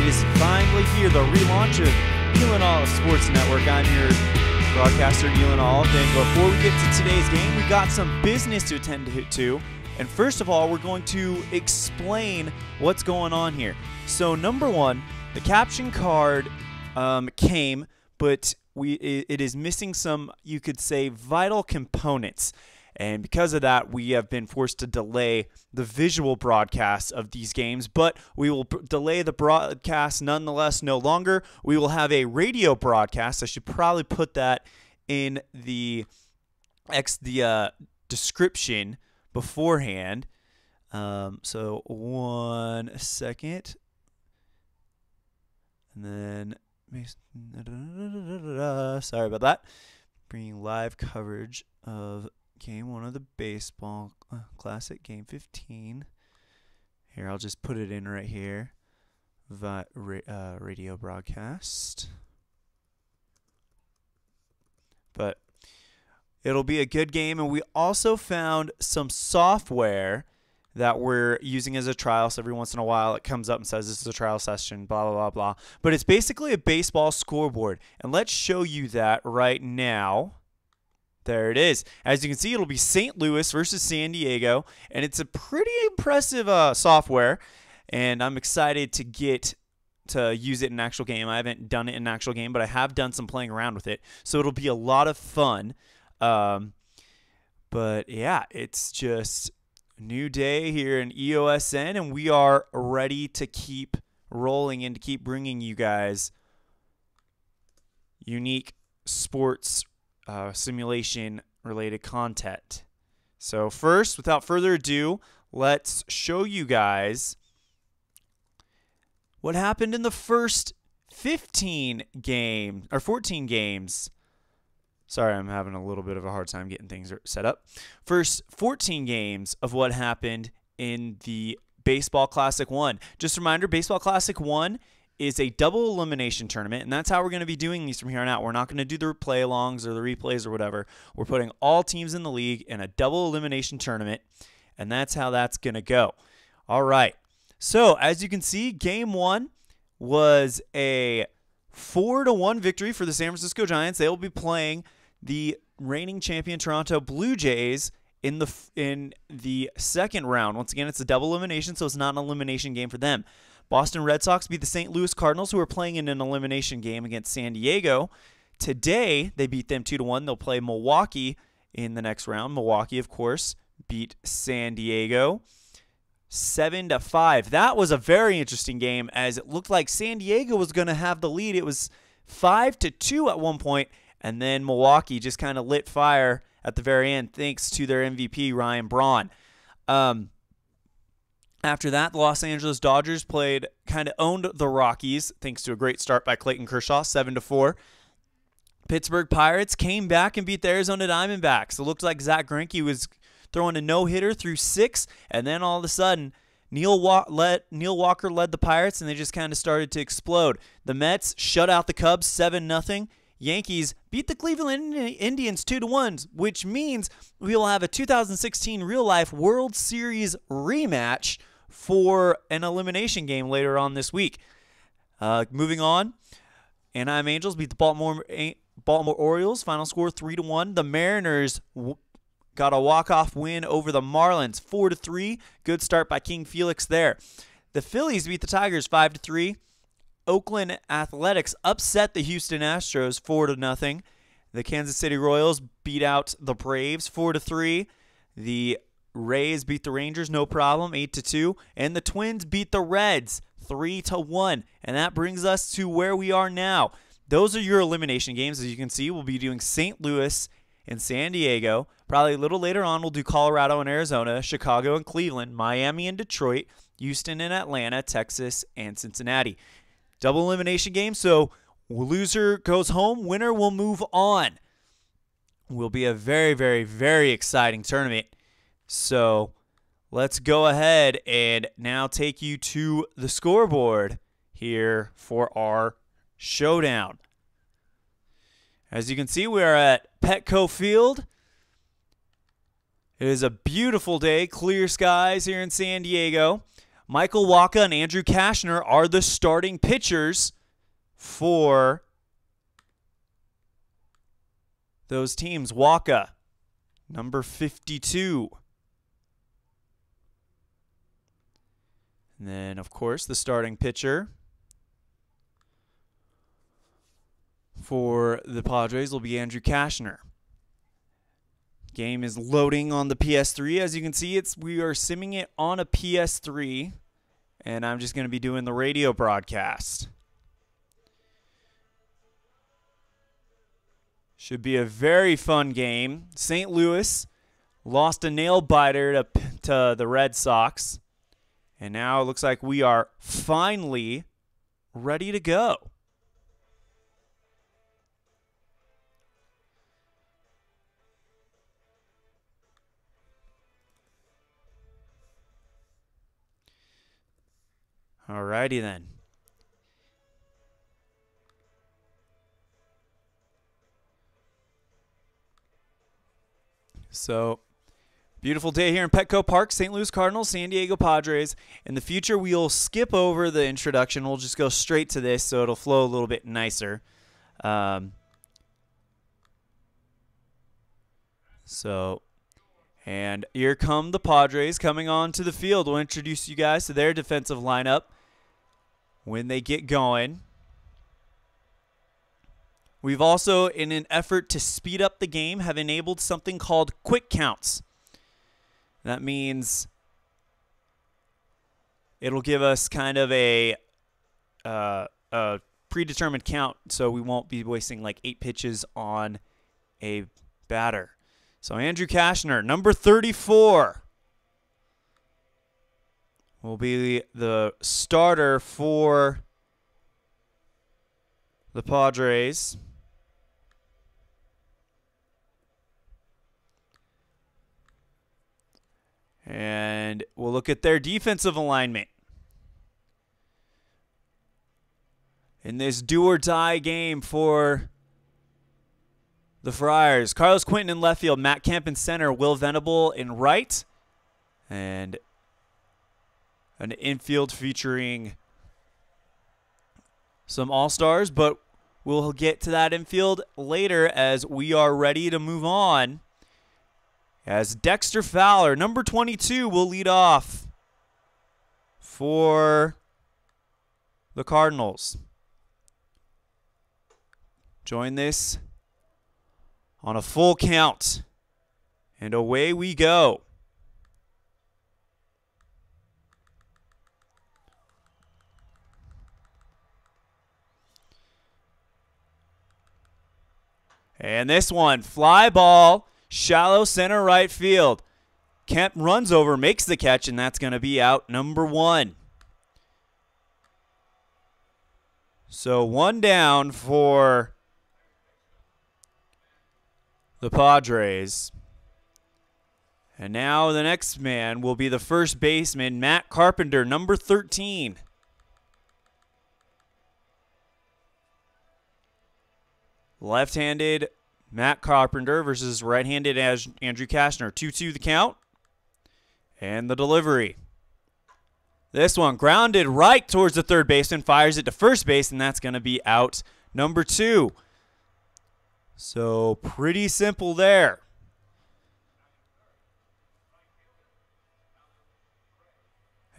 It is finally here, the relaunch of Elon Olive Sports Network. I'm your broadcaster, Elon Olive, and before we get to today's game, we got some business to attend to. And first of all, we're going to explain what's going on here. So number one, the caption card came, but it is missing some, you could say, vital components. And because of that, we have been forced to delay the visual broadcast of these games, but we will delay the broadcast nonetheless no longer. We will have a radio broadcast. I should probably put that in the description beforehand. So 1 second. And then, sorry about that. Bringing live coverage of Game 1 of the Baseball Classic, Game 15. Here, I'll just put it in right here. Radio broadcast. But it'll be a good game, and we also found some software that we're using as a trial. So every once in a while, it comes up and says this is a trial session, blah, blah, blah, blah. But it's basically a baseball scoreboard, and let's show you that right now. There it is. As you can see, it'll be St. Louis versus San Diego, and it's a pretty impressive software, and I'm excited to get to use it in an actual game. I haven't done it in an actual game, but I have done some playing around with it, so it'll be a lot of fun. But yeah, it's just a new day here in EOSN, and we are ready to keep rolling and to keep bringing you guys unique sports simulation related content. So first, without further ado, let's show you guys what happened in the first 14 games. Sorry, I'm having a little bit of a hard time getting things set up. First 14 games of what happened in the Baseball Classic 1. Just a reminder, Baseball Classic 1 is a double elimination tournament, and that's how we're going to be doing these from here on out. We're not going to do the play-alongs or the replays or whatever. We're putting all teams in the league in a double elimination tournament, and that's how that's going to go. All right. So, as you can see, Game 1 was a 4-1 victory for the San Francisco Giants. They will be playing the reigning champion Toronto Blue Jays in the second round. Once again, it's a double elimination, so it's not an elimination game for them. Boston Red Sox beat the St. Louis Cardinals, who are playing in an elimination game against San Diego. Today, they beat them 2-1. They'll play Milwaukee in the next round. Milwaukee, of course, beat San Diego 7-5. That was a very interesting game, as it looked like San Diego was going to have the lead. It was 5-2 at one point, and then Milwaukee just kind of lit fire at the very end, thanks to their MVP, Ryan Braun. After that, the Los Angeles Dodgers kind of owned the Rockies, thanks to a great start by Clayton Kershaw, 7-4. Pittsburgh Pirates came back and beat the Arizona Diamondbacks. It looked like Zach Greinke was throwing a no-hitter through 6, and then all of a sudden, Neil Walker led the Pirates, and they just kind of started to explode. The Mets shut out the Cubs 7-0. Yankees beat the Cleveland Indians 2-1, which means we will have a 2016 real-life World Series rematch for an elimination game later on this week. Moving on, Anaheim Angels beat the Baltimore Orioles. Final score 3-1. The Mariners got a walk-off win over the Marlins 4-3. Good start by King Felix there. The Phillies beat the Tigers 5-3. Oakland Athletics upset the Houston Astros 4-0. The Kansas City Royals beat out the Braves 4-3. The Rays beat the Rangers, no problem, 8-2. And the Twins beat the Reds 3-1. And that brings us to where we are now. Those are your elimination games. As you can see, we'll be doing St. Louis and San Diego. Probably a little later on, we'll do Colorado and Arizona, Chicago and Cleveland, Miami and Detroit, Houston and Atlanta, Texas and Cincinnati. Double elimination game, so loser goes home, winner will move on. Will be a very, very, very exciting tournament. So let's go ahead and now take you to the scoreboard here for our showdown. As you can see, we are at Petco Field. It is a beautiful day, clear skies here in San Diego. Michael Wacha and Andrew Kashner are the starting pitchers for those teams. Wacha, number 52. And then, of course, the starting pitcher for the Padres will be Andrew Kashner. Game is loading on the PS3. As you can see, we are simming it on a PS3, and I'm just going to be doing the radio broadcast. Should be a very fun game. St. Louis lost a nail-biter to the Red Sox, and now it looks like we are finally ready to go. Alrighty then. So, beautiful day here in Petco Park, St. Louis Cardinals, San Diego Padres. In the future, we'll skip over the introduction. We'll just go straight to this so it'll flow a little bit nicer. And here come the Padres coming onto the field. We'll introduce you guys to their defensive lineup when they get going. We've also, in an effort to speed up the game, have enabled something called quick counts. That means it'll give us kind of a predetermined count, so we won't be wasting like 8 pitches on a batter. So Andrew Kashner, number 34, will be the starter for the Padres. And we'll look at their defensive alignment. In this do-or-die game for the Friars, Carlos Quinton in left field, Matt Kemp in center, Will Venable in right, and an infield featuring some all-stars, but we'll get to that infield later as we are ready to move on. As Dexter Fowler, number 22, will lead off for the Cardinals. Join this on a full count, and away we go. And this one, fly ball, shallow center right field. Kemp runs over, makes the catch, and that's going to be out number 1. So 1 down for the Padres. And now the next man will be the first baseman, Matt Carpenter, number 13. Left-handed Matt Carpenter versus right-handed Andrew Kashner. 2-2 the count. And the delivery. This one grounded right towards the third baseman, fires it to first base, and that's going to be out number 2. So pretty simple there.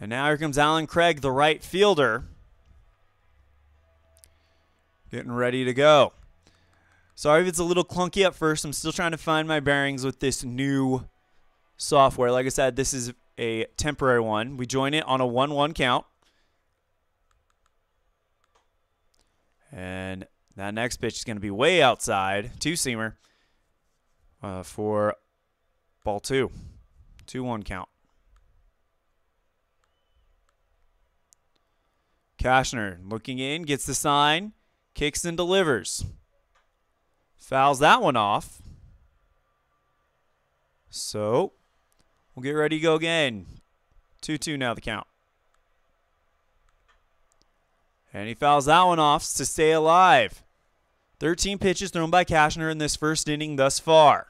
And now here comes Alan Craig, the right fielder, getting ready to go. Sorry if it's a little clunky at first. I'm still trying to find my bearings with this new software. Like I said, this is a temporary one. We join it on a 1-1 count. And that next pitch is going to be way outside. 2-seamer for ball 2. 2-1 count. Kashner looking in, gets the sign, kicks and delivers. Fouls that one off. So we'll get ready to go again. 2-2 now the count. And he fouls that one off to stay alive. 13 pitches thrown by Kashner in this first inning thus far.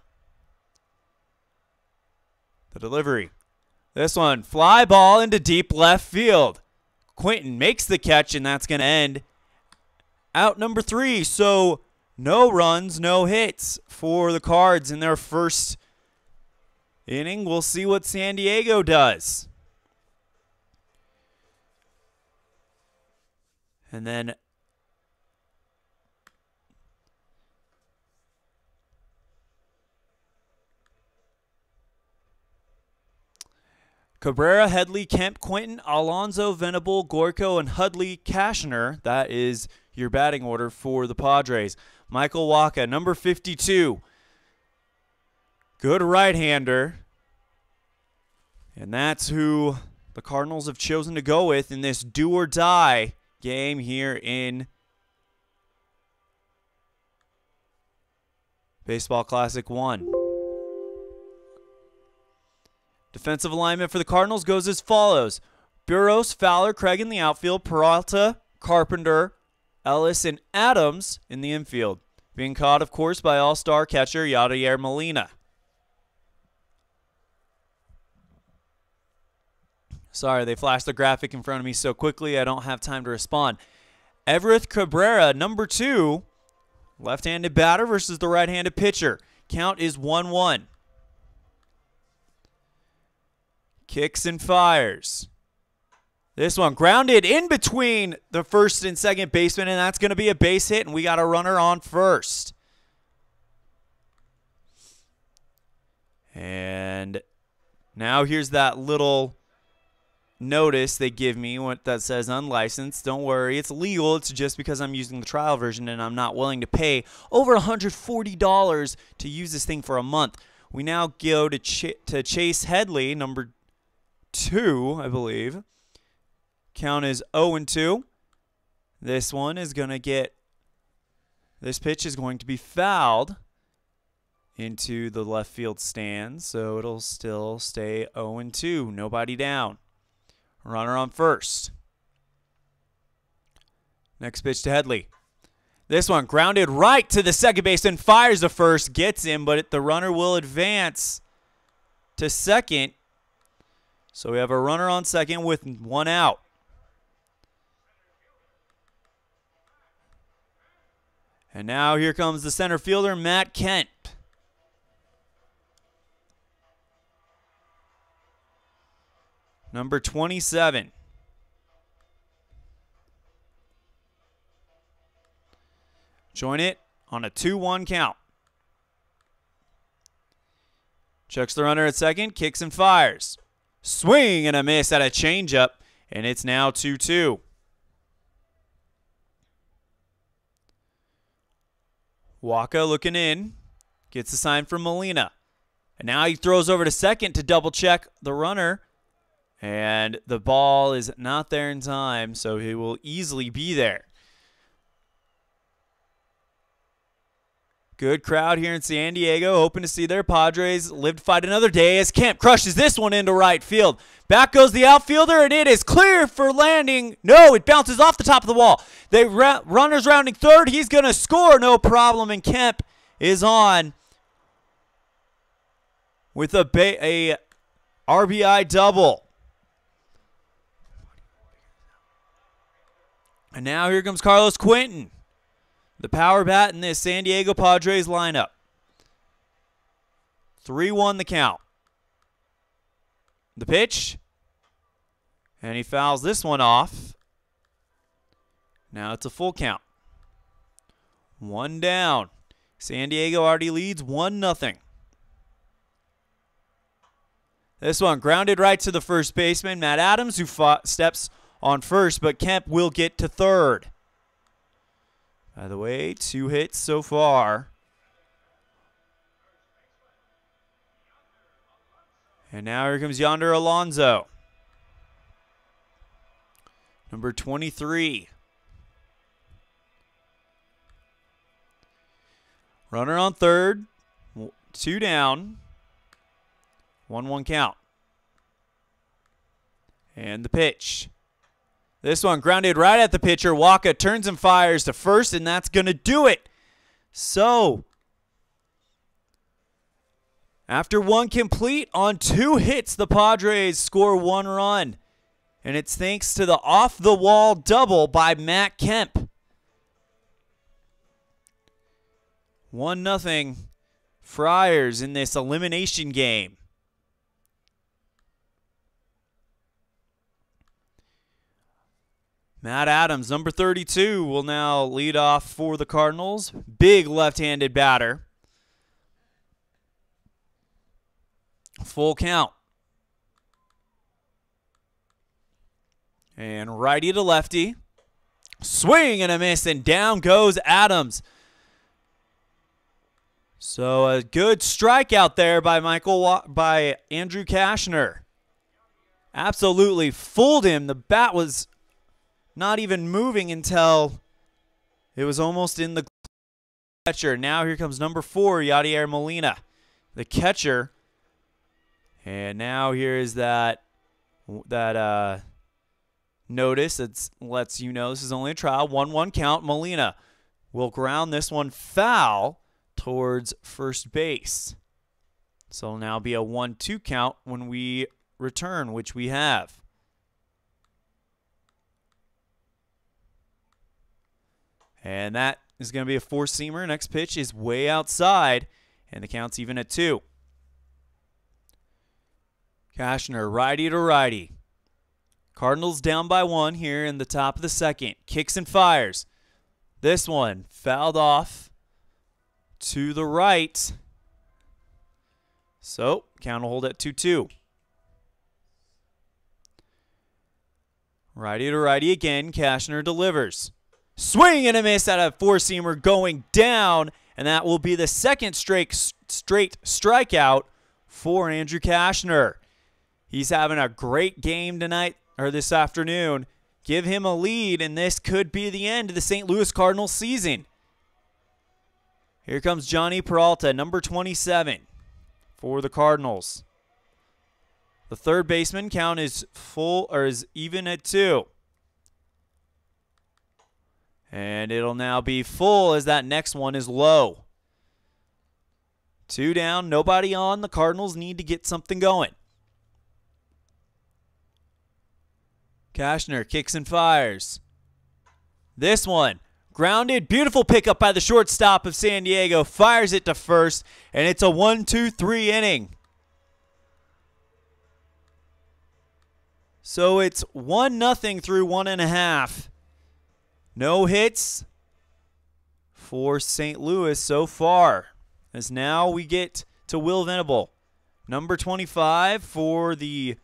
The delivery. This one, fly ball into deep left field. Quentin makes the catch, and that's going to end out number 3. So no runs, no hits for the Cards in their first inning. We'll see what San Diego does. And then Cabrera, Headley, Kemp, Quentin, Alonso, Venable, Gorko, and Hudley, Cashner. That is your batting order for the Padres. Michael Wacha, number 52. Good right-hander. And that's who the Cardinals have chosen to go with in this do-or-die game here in Baseball Classic 1. Defensive alignment for the Cardinals goes as follows. Burros, Fowler, Craig in the outfield, Peralta, Carpenter, Ellis, and Adams in the infield. Being caught, of course, by all-star catcher Yadier Molina. Sorry, they flashed the graphic in front of me so quickly I don't have time to respond. Everett Cabrera, number 2, left-handed batter versus the right-handed pitcher. Count is 1-1. Kicks and fires. This one grounded in between the first and second baseman, and that's going to be a base hit, and we got a runner on first. And now here's that little notice they give me that says unlicensed. Don't worry, it's legal. It's just because I'm using the trial version and I'm not willing to pay over $140 to use this thing for a month. We now go to Chase Headley, number 2, I believe. Count is 0-2. This one is going to get, this pitch is going to be fouled into the left field stand, so it'll still stay 0-2. Nobody down. Runner on first. Next pitch to Headley. This one grounded right to the second baseman, fires the first, gets him, but the runner will advance to second. So we have a runner on second with 1 out. And now here comes the center fielder, Matt Kent. Number 27. Join it on a 2-1 count. Checks the runner at second, kicks and fires. Swing and a miss at a changeup, and it's now 2-2. Wacha looking in, gets a sign from Molina. And now he throws over to second to double check the runner. And the ball is not there in time, so he will easily be there. Good crowd here in San Diego, hoping to see their Padres live to fight another day as Kemp crushes this one into right field. Back goes the outfielder, and it is clear for landing. No, it bounces off the top of the wall. The runner's rounding third. He's going to score, no problem, and Kemp is on with a RBI double. And now here comes Carlos Quentin, the power bat in this San Diego Padres lineup. 3-1 the count. The pitch. And he fouls this one off. Now it's a full count. 1 down. San Diego already leads 1-0. This one grounded right to the first baseman, Matt Adams, who steps on first, but Kemp will get to third. By the way, 2 hits so far. And now here comes Yonder Alonso. Number 23. Runner on third. 2 down. 1-1 count. And the pitch. This one grounded right at the pitcher. Wacha turns and fires to first, and that's going to do it. So, After one complete on 2 hits, the Padres score 1 run. And it's thanks to the off-the-wall double by Matt Kemp. 1-0 Friars in this elimination game. Matt Adams, number 32, will now lead off for the Cardinals. Big left-handed batter. Full count. And righty to lefty. Swing and a miss, and down goes Adams. So a good strikeout there by Andrew Cashner. Absolutely fooled him. The bat was not even moving until it was almost in the catcher. Now here comes number 4, Yadier Molina, the catcher. And now here is that notice that lets you know this is only a trial. 1-1 count. Molina will ground this one foul towards first base. So it'll now be a 1-2 count when we return, which we have. And that is going to be a 4-seamer. Next pitch is way outside, and the count's even at 2. Cashner, righty to righty. Cardinals down by 1 here in the top of the second. Kicks and fires. This one fouled off to the right. So, count will hold at 2-2. Righty to righty again. Cashner delivers. Swing and a miss at a 4-seamer going down, and that will be the second straight strikeout for Andrew Cashner. He's having a great game tonight, or this afternoon. Give him a lead, and this could be the end of the St. Louis Cardinals season. Here comes Johnny Peralta, number 27 for the Cardinals. The third baseman count is full, or is even at 2. And it'll now be full as that next one is low. 2 down, nobody on. The Cardinals need to get something going. Cashner kicks and fires. This one, grounded, beautiful pickup by the shortstop of San Diego. Fires it to first, and it's a 1-2-3 inning. So it's 1-0 through 1.5. No hits for St. Louis so far. As now we get to Will Venable, number 25 for the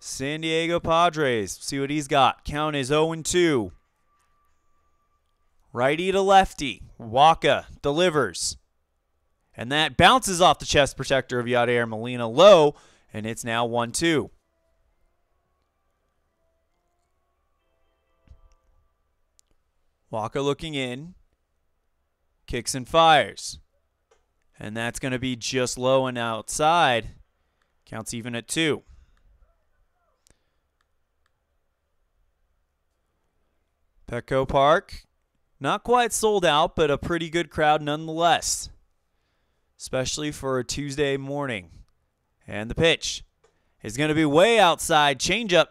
San Diego Padres. See what he's got. Count is 0-2. Righty to lefty. Waka delivers. And that bounces off the chest protector of Yadier Molina low, and it's now 1-2. Waka looking in. Kicks and fires. And that's going to be just low and outside. Counts even at 2. Petco Park, not quite sold out, but a pretty good crowd nonetheless, especially for a Tuesday morning. And the pitch is going to be way outside, changeup,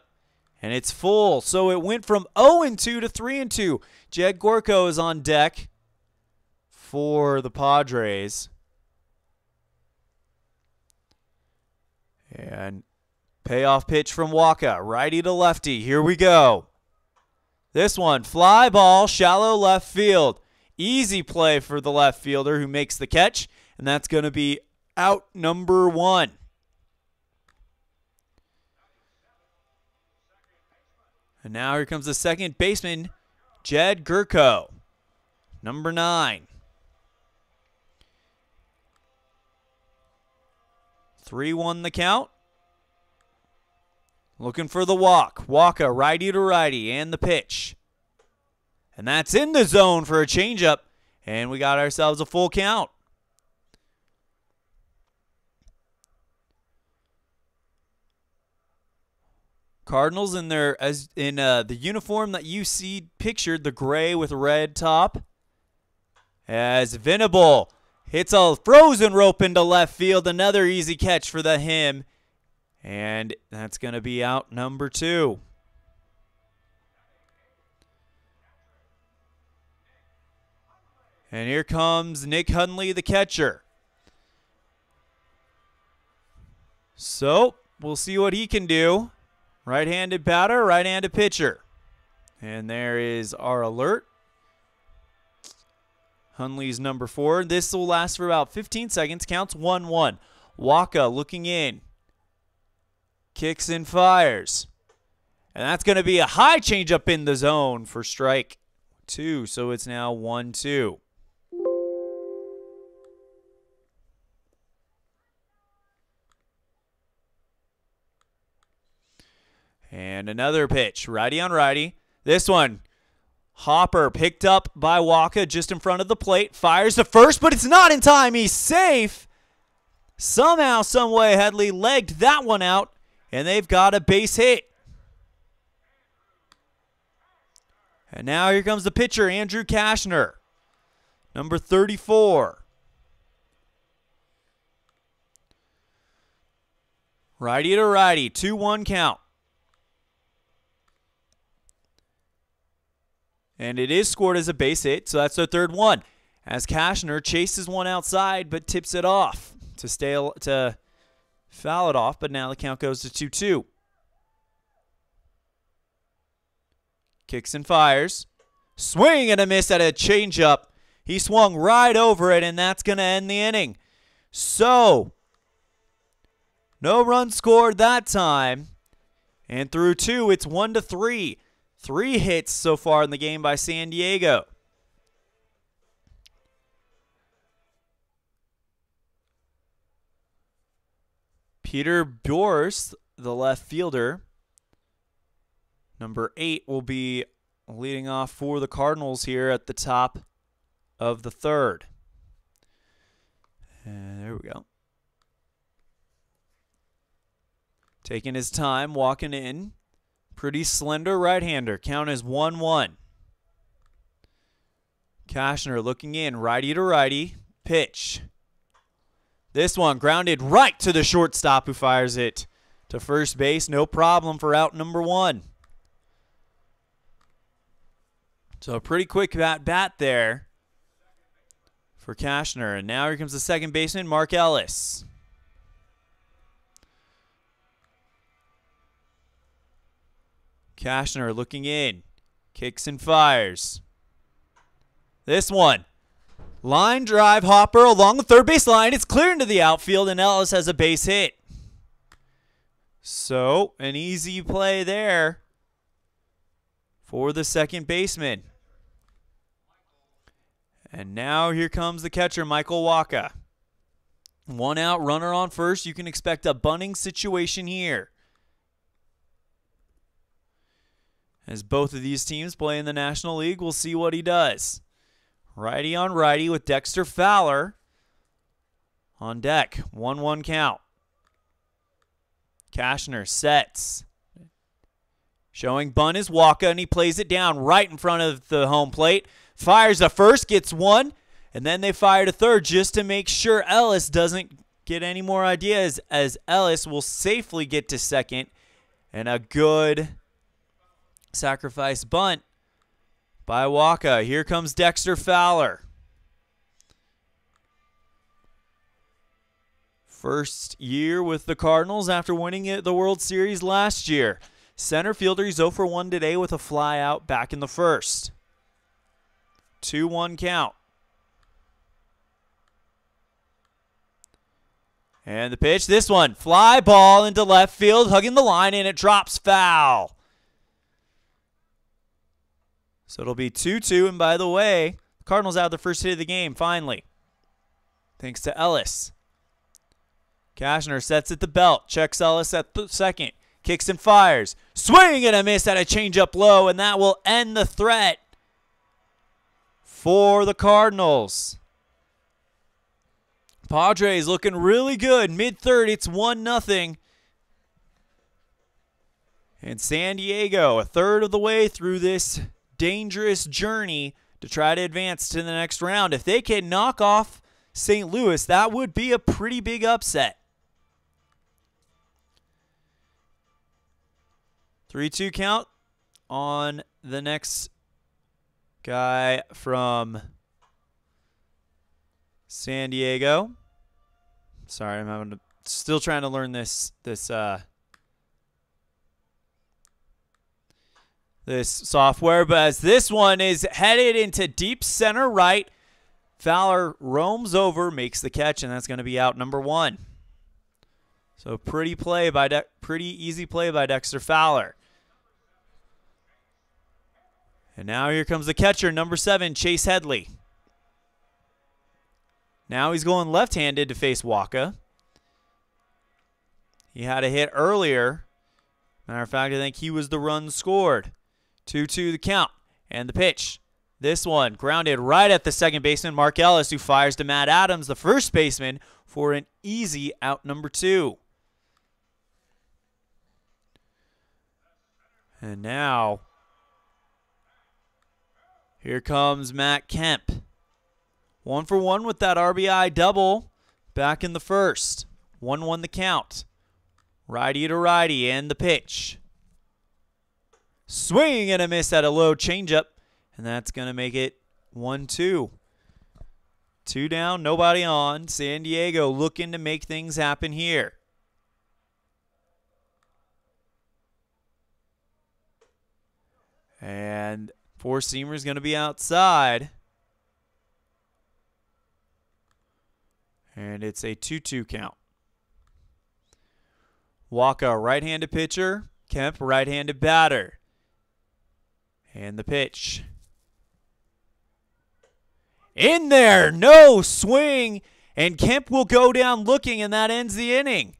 and it's full. So it went from 0-2 to 3-2. Jed Gorko is on deck for the Padres. And payoff pitch from Waka, righty to lefty. Here we go. This one, fly ball, shallow left field. Easy play for the left fielder who makes the catch, and that's going to be out number 1. And now here comes the second baseman, Jed Gorko, number 9. 3-1 the count. Looking for the walk. Waka, righty to righty, and the pitch. And that's in the zone for a changeup, and we got ourselves a full count. Cardinals in their the uniform that you see pictured, the gray with red top. As Venable Hits a frozen rope into left field. Another easy catch for the him. And that's going to be out number 2. And here comes Nick Hundley, the catcher. So we'll see what he can do. Right-handed batter, right-handed pitcher. And there is our alert. Hundley's number 4. This will last for about 15 seconds. Counts 1-1. Waka looking in. Kicks and fires. And that's going to be a high changeup in the zone for strike 2. So it's now 1-2. And another pitch, righty on righty. This one, Hopper picked up by Waka just in front of the plate. Fires to first, but it's not in time. He's safe. Somehow, someway, Headley legged that one out, and they've got a base hit. And now here comes the pitcher, Andrew Kashner, number 34. Righty to righty, 2-1 count. And it is scored as a base hit, so that's their third one. As Kashner chases one outside, but tips it off to foul it off. But now the count goes to 2-2. Kicks and fires. Swing and a miss at a changeup. He swung right over it, and that's going to end the inning. So, no run scored that time. And through 2, it's 1-3. 3 hits so far in the game by San Diego. Peter Bjors, the left fielder, number 8, will be leading off for the Cardinals here at the top of the 3rd. And there we go. Taking his time, walking in. Pretty slender right-hander. Count is 1-1. Kashner looking in, righty to righty. Pitch. This one grounded right to the shortstop, who fires it to first base. No problem for out number 1. So a pretty quick bat there for Kashner. And now here comes the second baseman, Mark Ellis. Kashner looking in. Kicks and fires. This one. Line drive, Hopper along the third base line. It's clear into the outfield, and Ellis has a base hit. So, an easy play there for the second baseman. And now here comes the catcher, Michael Waka. 1 out, runner on first. You can expect a bunting situation here, as both of these teams play in the National League. We'll see what he does. Righty on righty with Dexter Fowler on deck. 1-1 count. Kashner sets. Showing bunt is Waka, and he plays it down right in front of the home plate. Fires a first, gets one, and then they fire to third just to make sure Ellis doesn't get any more ideas, as Ellis will safely get to second. And a good sacrifice bunt by Waka. Here comes Dexter Fowler. First year with the Cardinals after winning the World Series last year. Center fielder, he's 0 for 1 today with a fly out back in the first. 2-1 count. And the pitch, this one, fly ball into left field, hugging the line, and it drops foul. So it'll be 2-2, and by the way, the Cardinals out the first hit of the game, finally. Thanks to Ellis. Kashner sets at the belt, checks Ellis at the second, kicks and fires. Swing and a miss at a changeup low, and that will end the threat for the Cardinals. Padres looking really good. Mid-third, it's 1-0. And San Diego, a third of the way through this dangerous journey to try to advance to the next round. If they can knock off St. Louis. That would be a pretty big upset. 3-2 count on the next guy from San Diego. Sorry, I'm still trying to learn this software, but as this one is headed into deep center right, Fowler roams over, makes the catch, and that's going to be out number 1. So pretty easy play by Dexter Fowler. And now here comes the catcher, number 7, Chase Headley. Now he's going left-handed to face Waka. He had a hit earlier. Matter of fact, I think he was the run scored. 2-2 the count. And the pitch. This one grounded right at the second baseman, Mark Ellis, who fires to Matt Adams, the first baseman, for an easy out number 2. And now, here comes Matt Kemp. 1 for 1 with that RBI double back in the first. 1-1 the count. Righty to righty, and the pitch. Swing and a miss at a low changeup, and that's going to make it 1-2. 2 down, nobody on. San Diego looking to make things happen here. And four-seamer is going to be outside. And it's a 2-2 count. Waka, right-handed pitcher. Kemp, right-handed batter. And the pitch. In there, no swing. And Kemp will go down looking, and that ends the inning.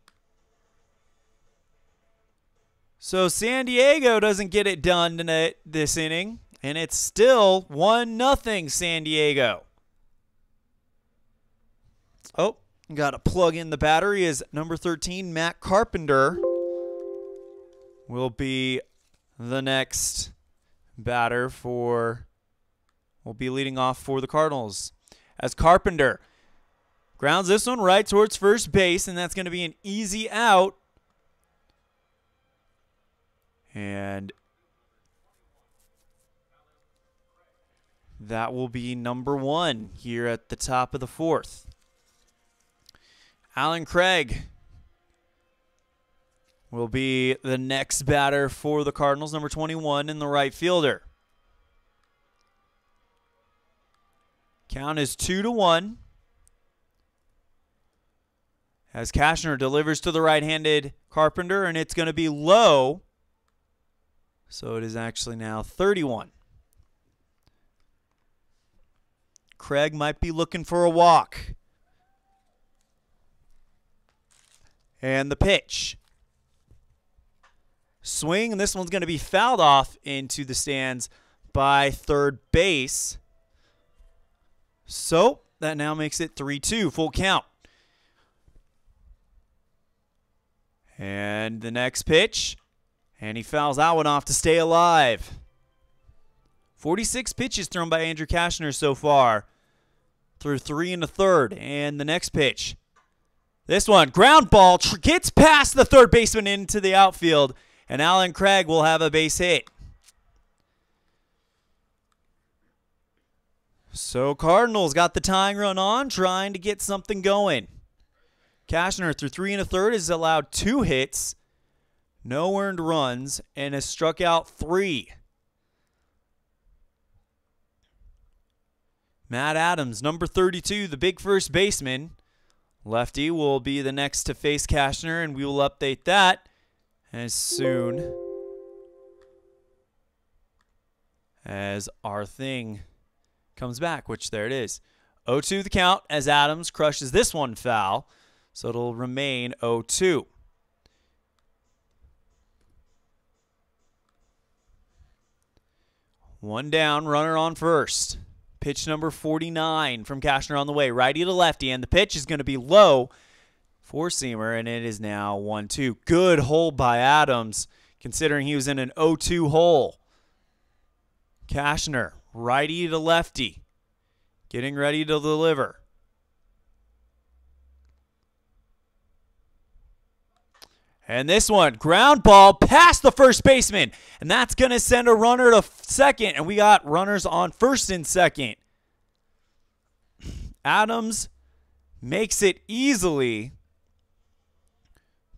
So San Diego doesn't get it done tonight, this inning. And it's still 1-0 San Diego. Oh, got to plug in the battery as number 13, Matt Carpenter, will be the next batter will be leading off for the Cardinals. As Carpenter grounds this one right towards first base, and that's going to be an easy out. And that will be number 1 here at the top of the 4th. Alan Craig will be the next batter for the Cardinals, number 21 in the right fielder. Count is 2-1. As Cashner delivers to the right-handed Carpenter, and it's going to be low. So it is actually now 31. Craig might be looking for a walk. And the pitch. Swing, and this one's going to be fouled off into the stands by third base. So that now makes it 3-2, full count. And the next pitch. And he fouls that one off to stay alive. 46 pitches thrown by Andrew Cashner so far. Through 3 1/3. And the next pitch. This one, ground ball, gets past the third baseman into the outfield, and Alan Craig will have a base hit. So Cardinals got the tying run on, trying to get something going. Cashner through 3 1/3 has allowed 2 hits, no earned runs, and has struck out 3. Matt Adams, number 32, the big first baseman. Lefty will be the next to face Cashner, and we will update that as soon as our thing comes back, which there it is. 0-2 the count as Adams crushes this one foul, so it'll remain 0-2. One down, runner on first. Pitch number 49 from Cashner on the way. Righty to lefty, and the pitch is going to be low. Four-seamer, and it is now 1-2. Good hold by Adams, considering he was in an 0-2 hole. Cashner, righty to lefty, getting ready to deliver. And this one, ground ball past the first baseman. And that's going to send a runner to second. And we got runners on first and second. Adams makes it easily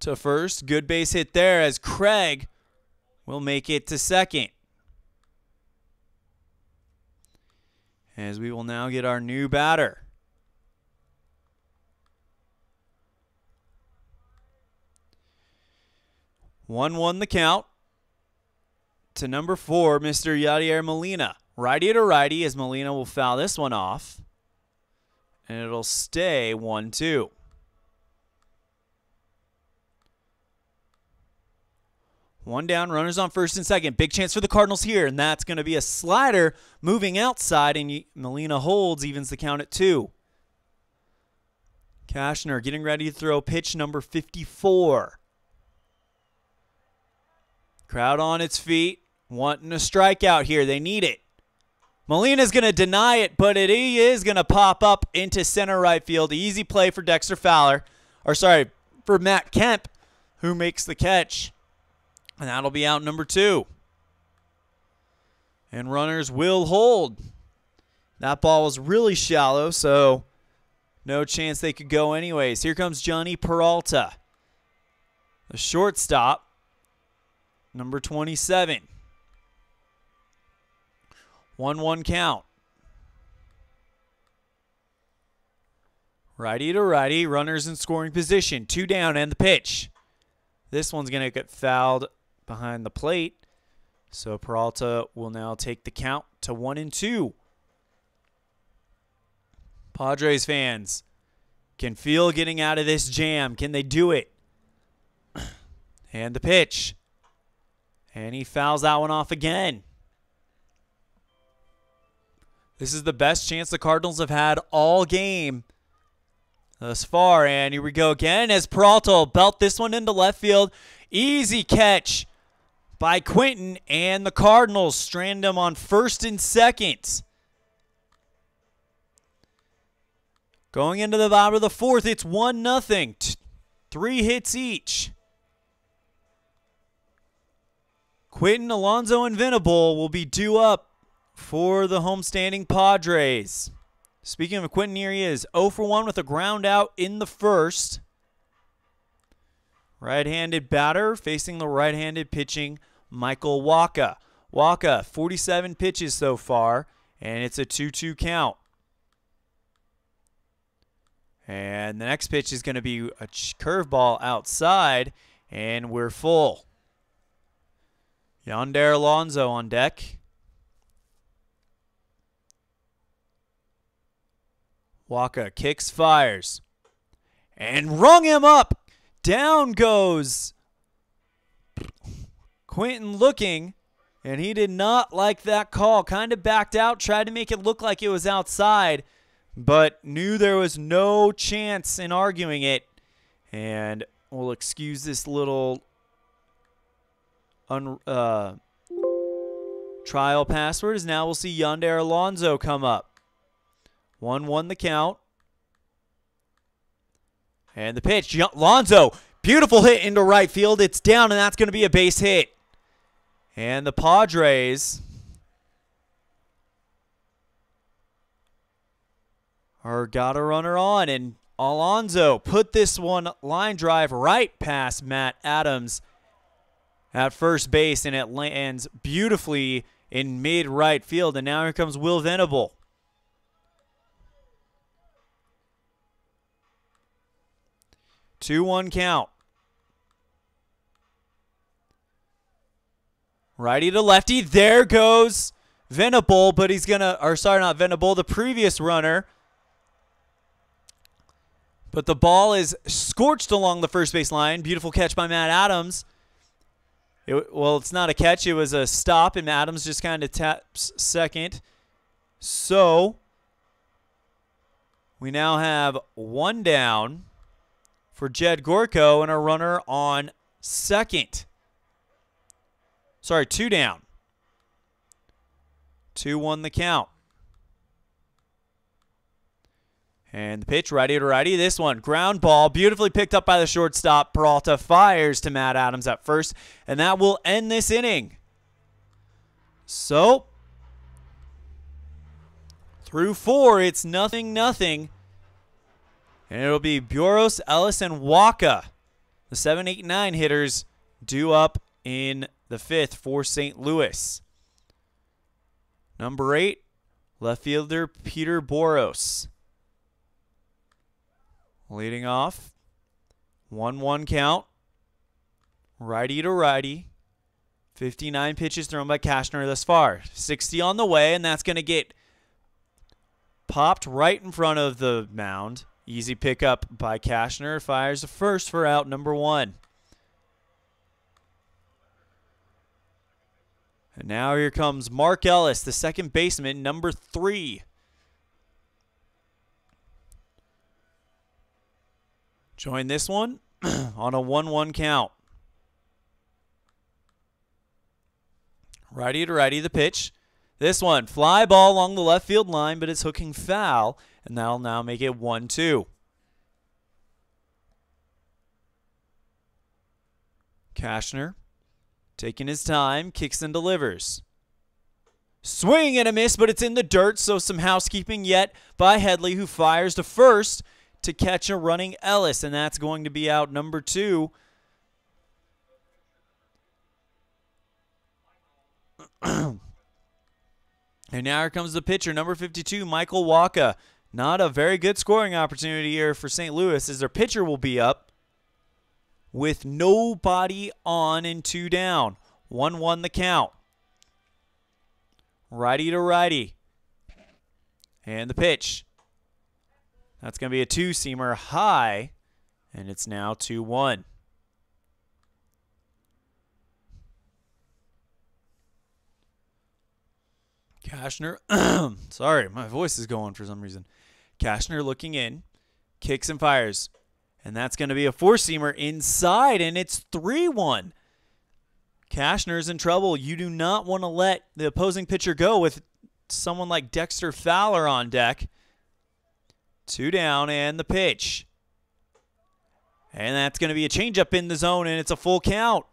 to first. Good base hit there as Craig will make it to second. As we will now get our new batter. 1-1 the count to number 4, Mr. Yadier Molina. Righty to righty as Molina will foul this one off. And it'll stay 1-2. One down, runners on first and second. Big chance for the Cardinals here, and that's going to be a slider moving outside, and Molina holds, evens the count at 2. Cashner getting ready to throw pitch number 54. Crowd on its feet, wanting a strikeout here. They need it. Molina's going to deny it, but it is going to pop up into center right field. Easy play for Dexter Fowler, for Matt Kemp, who makes the catch. And that'll be out number 2. And runners will hold. That ball was really shallow, so no chance they could go anyways. Here comes Johnny Peralta, the shortstop, number 27. 1-1 count. Righty to righty, runners in scoring position. 2 down and the pitch. This one's going to get fouled behind the plate. So Peralta will now take the count to 1-2. Padres fans can feel getting out of this jam. Can they do it? And the pitch. And he fouls that one off again. This is the best chance the Cardinals have had all game thus far. And here we go again as Peralta will belt this one into left field. Easy catch by Quentin, and the Cardinals strand him on first and second. Going into the bottom of the 4th, it's 1-0. 3 hits each. Quentin, Alonso, and Venable will be due up for the homestanding Padres. Speaking of Quentin, here he is, 0 for 1 with a ground out in the first. Right-handed batter facing the right-handed pitching Michael Wacha. Wacha, 47 pitches so far, and it's a 2-2 count. And the next pitch is going to be a curveball outside, and we're full. Yonder Alonso on deck. Wacha kicks, fires, and rung him up. Down goes Quentin looking, and he did not like that call. Kind of backed out, tried to make it look like it was outside, but knew there was no chance in arguing it. And we'll excuse this little trial password, as now we'll see Yonder Alonso come up. 1-1 the count. And the pitch, Alonso, beautiful hit into right field. It's down, and that's going to be a base hit. And the Padres are got a runner on, and Alonso put this one line drive right past Matt Adams at first base, and it lands beautifully in mid-right field. And now here comes Will Venable. Two-one count. Righty to lefty. There goes Venable, but he's going to, or sorry, not Venable, the previous runner. But the ball is scorched along the first base line. Beautiful catch by Matt Adams. Well, it's not a catch. It was a stop, and Adams just kind of taps second. So we now have one down for Jed Gorko and a runner on second. Sorry, two down. 2-1 the count. And the pitch, righty to righty. This one, ground ball, beautifully picked up by the shortstop. Peralta fires to Matt Adams at first, and that will end this inning. So, through 4, it's 0-0. And it'll be Buros, Ellis, and Waka, the 7, 8, 9 hitters, due up in the 5th for St. Louis. Number 8, left fielder Peter Boros. Leading off, 1-1 count, righty to righty. 59 pitches thrown by Cashner thus far. 60 on the way, and that's going to get popped right in front of the mound. Easy pickup by Cashner. Fires the first for out number 1. And now here comes Mark Ellis, the second baseman, number 3. Join this one on a 1-1 count. Righty to righty, the pitch. This one, fly ball along the left field line, but it's hooking foul, and that'll now make it 1-2. Cashner, taking his time, kicks and delivers. Swing and a miss, but it's in the dirt, so some housekeeping yet by Headley, who fires to first to catch a running Ellis, and that's going to be out number 2. And now here comes the pitcher, number 52, Michael Waka. Not a very good scoring opportunity here for St. Louis, as their pitcher will be up with nobody on and 2 down. 1-1 the count. Righty to righty. And the pitch. That's going to be a 2-seamer high, and it's now 2-1. Cashner, sorry, my voice is going for some reason. Cashner looking in, kicks and fires. And that's going to be a 4-seamer inside, and it's 3-1. Cashner's in trouble. You do not want to let the opposing pitcher go with someone like Dexter Fowler on deck. 2 down, and the pitch. And that's going to be a changeup in the zone, and it's a full count.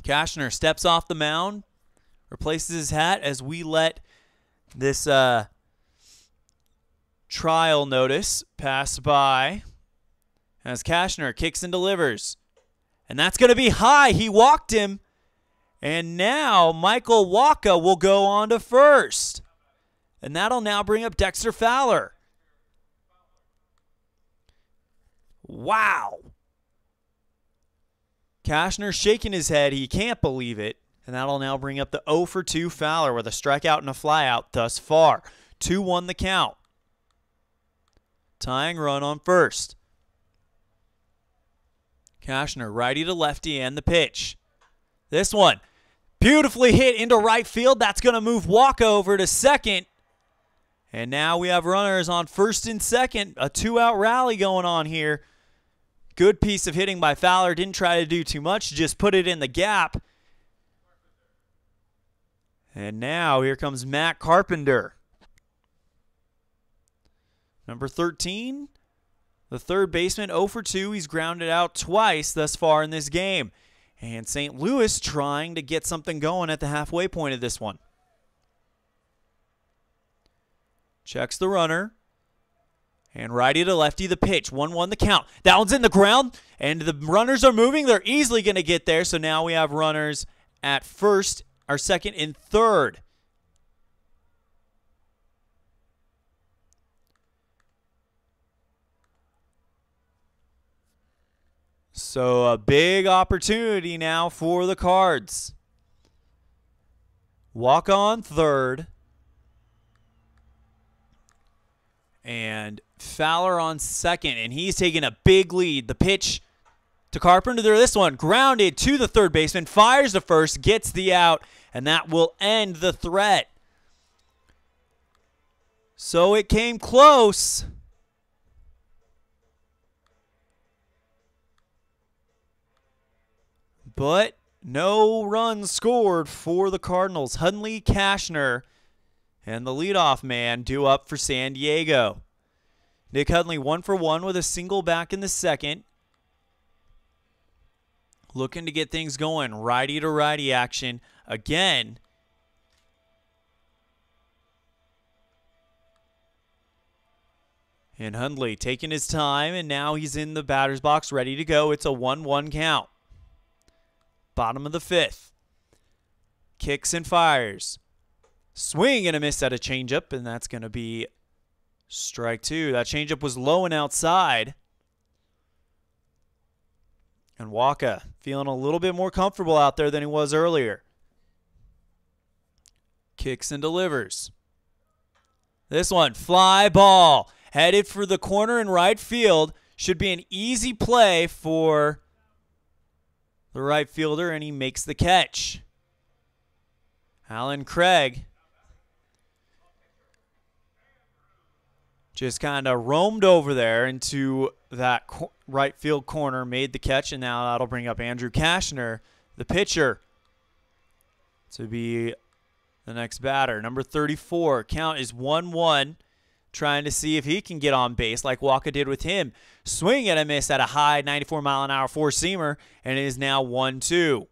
Cashner steps off the mound, replaces his hat as we let this trial notice pass by. As Cashner kicks and delivers. And that's going to be high. He walked him. And now Michael Waka will go on to first. And that'll now bring up Dexter Fowler. Wow. Cashner shaking his head. He can't believe it. And that'll now bring up the 0 for 2 Fowler with a strikeout and a flyout thus far. 2-1 the count. Tying run on first. Cashner righty to lefty, and the pitch. This one beautifully hit into right field. That's going to move Waka over to second. And now we have runners on first and second. A 2-out rally going on here. Good piece of hitting by Fowler. Didn't try to do too much. Just put it in the gap. And now here comes Matt Carpenter. Number 13, the third baseman, 0 for 2. He's grounded out twice thus far in this game. And St. Louis trying to get something going at the halfway point of this one. Checks the runner. And righty to lefty, the pitch. 1-1 the count. That one's in the ground, and the runners are moving. They're easily going to get there, so now we have runners at first, or second and third. So a big opportunity now for the Cards. Walk on third. And Fowler on second. And he's taking a big lead. The pitch to Carpenter. This one grounded to the third baseman. Fires to first. Gets the out. And that will end the threat. So it came close. But no runs scored for the Cardinals. Hundley, Cashner, and the leadoff man due up for San Diego. Nick Hudley 1 for 1 with a single back in the second. Looking to get things going. Righty to righty action again. And Hundley taking his time, and now he's in the batter's box ready to go. It's a 1-1 count. Bottom of the fifth. Kicks and fires. Swing and a miss at a changeup, and that's going to be strike two. That changeup was low and outside. And Waka feeling a little bit more comfortable out there than he was earlier. Kicks and delivers. This one, fly ball. Headed for the corner in right field. Should be an easy play for the right fielder, and he makes the catch. Alan Craig just kind of roamed over there into that right field corner, made the catch, and now that'll bring up Andrew Kashner, the pitcher, to be the next batter. Number 34. Count is 1-1. Trying to see if he can get on base like Waka did with him. Swing and a miss at a high 94-mile-an-hour four-seamer, and it is now 1-2.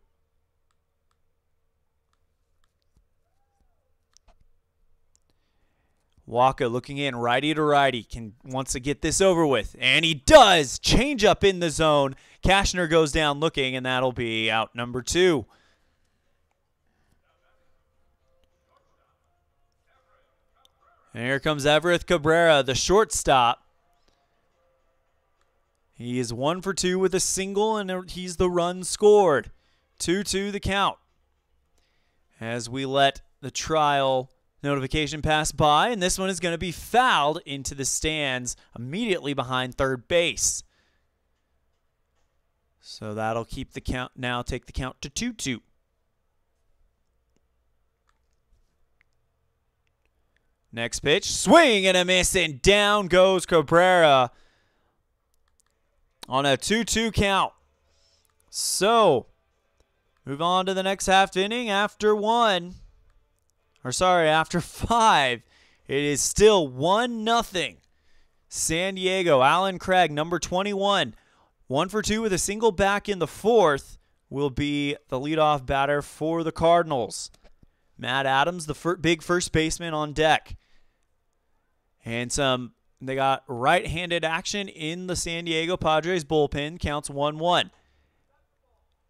Waka looking in, righty to righty, wants to get this over with, and he does. Change up in the zone. Kashner goes down looking, and that'll be out number 2. And here comes Everett Cabrera, the shortstop. He is 1 for 2 with a single, and he's the run scored. 2-2 the count. As we let the trial notification pass by, and this one is going to be fouled into the stands immediately behind third base. So that'll keep the count, now take the count to 2-2. Next pitch, swing and a miss, and down goes Cabrera on a 2-2 count. So, move on to the next half inning after 5. It is still 1-0. San Diego, Alan Craig, number 21. 1 for 2 with a single back in the fourth, will be the leadoff batter for the Cardinals. Matt Adams, the big first baseman, on deck. And they got right-handed action in the San Diego Padres bullpen. Counts 1-1.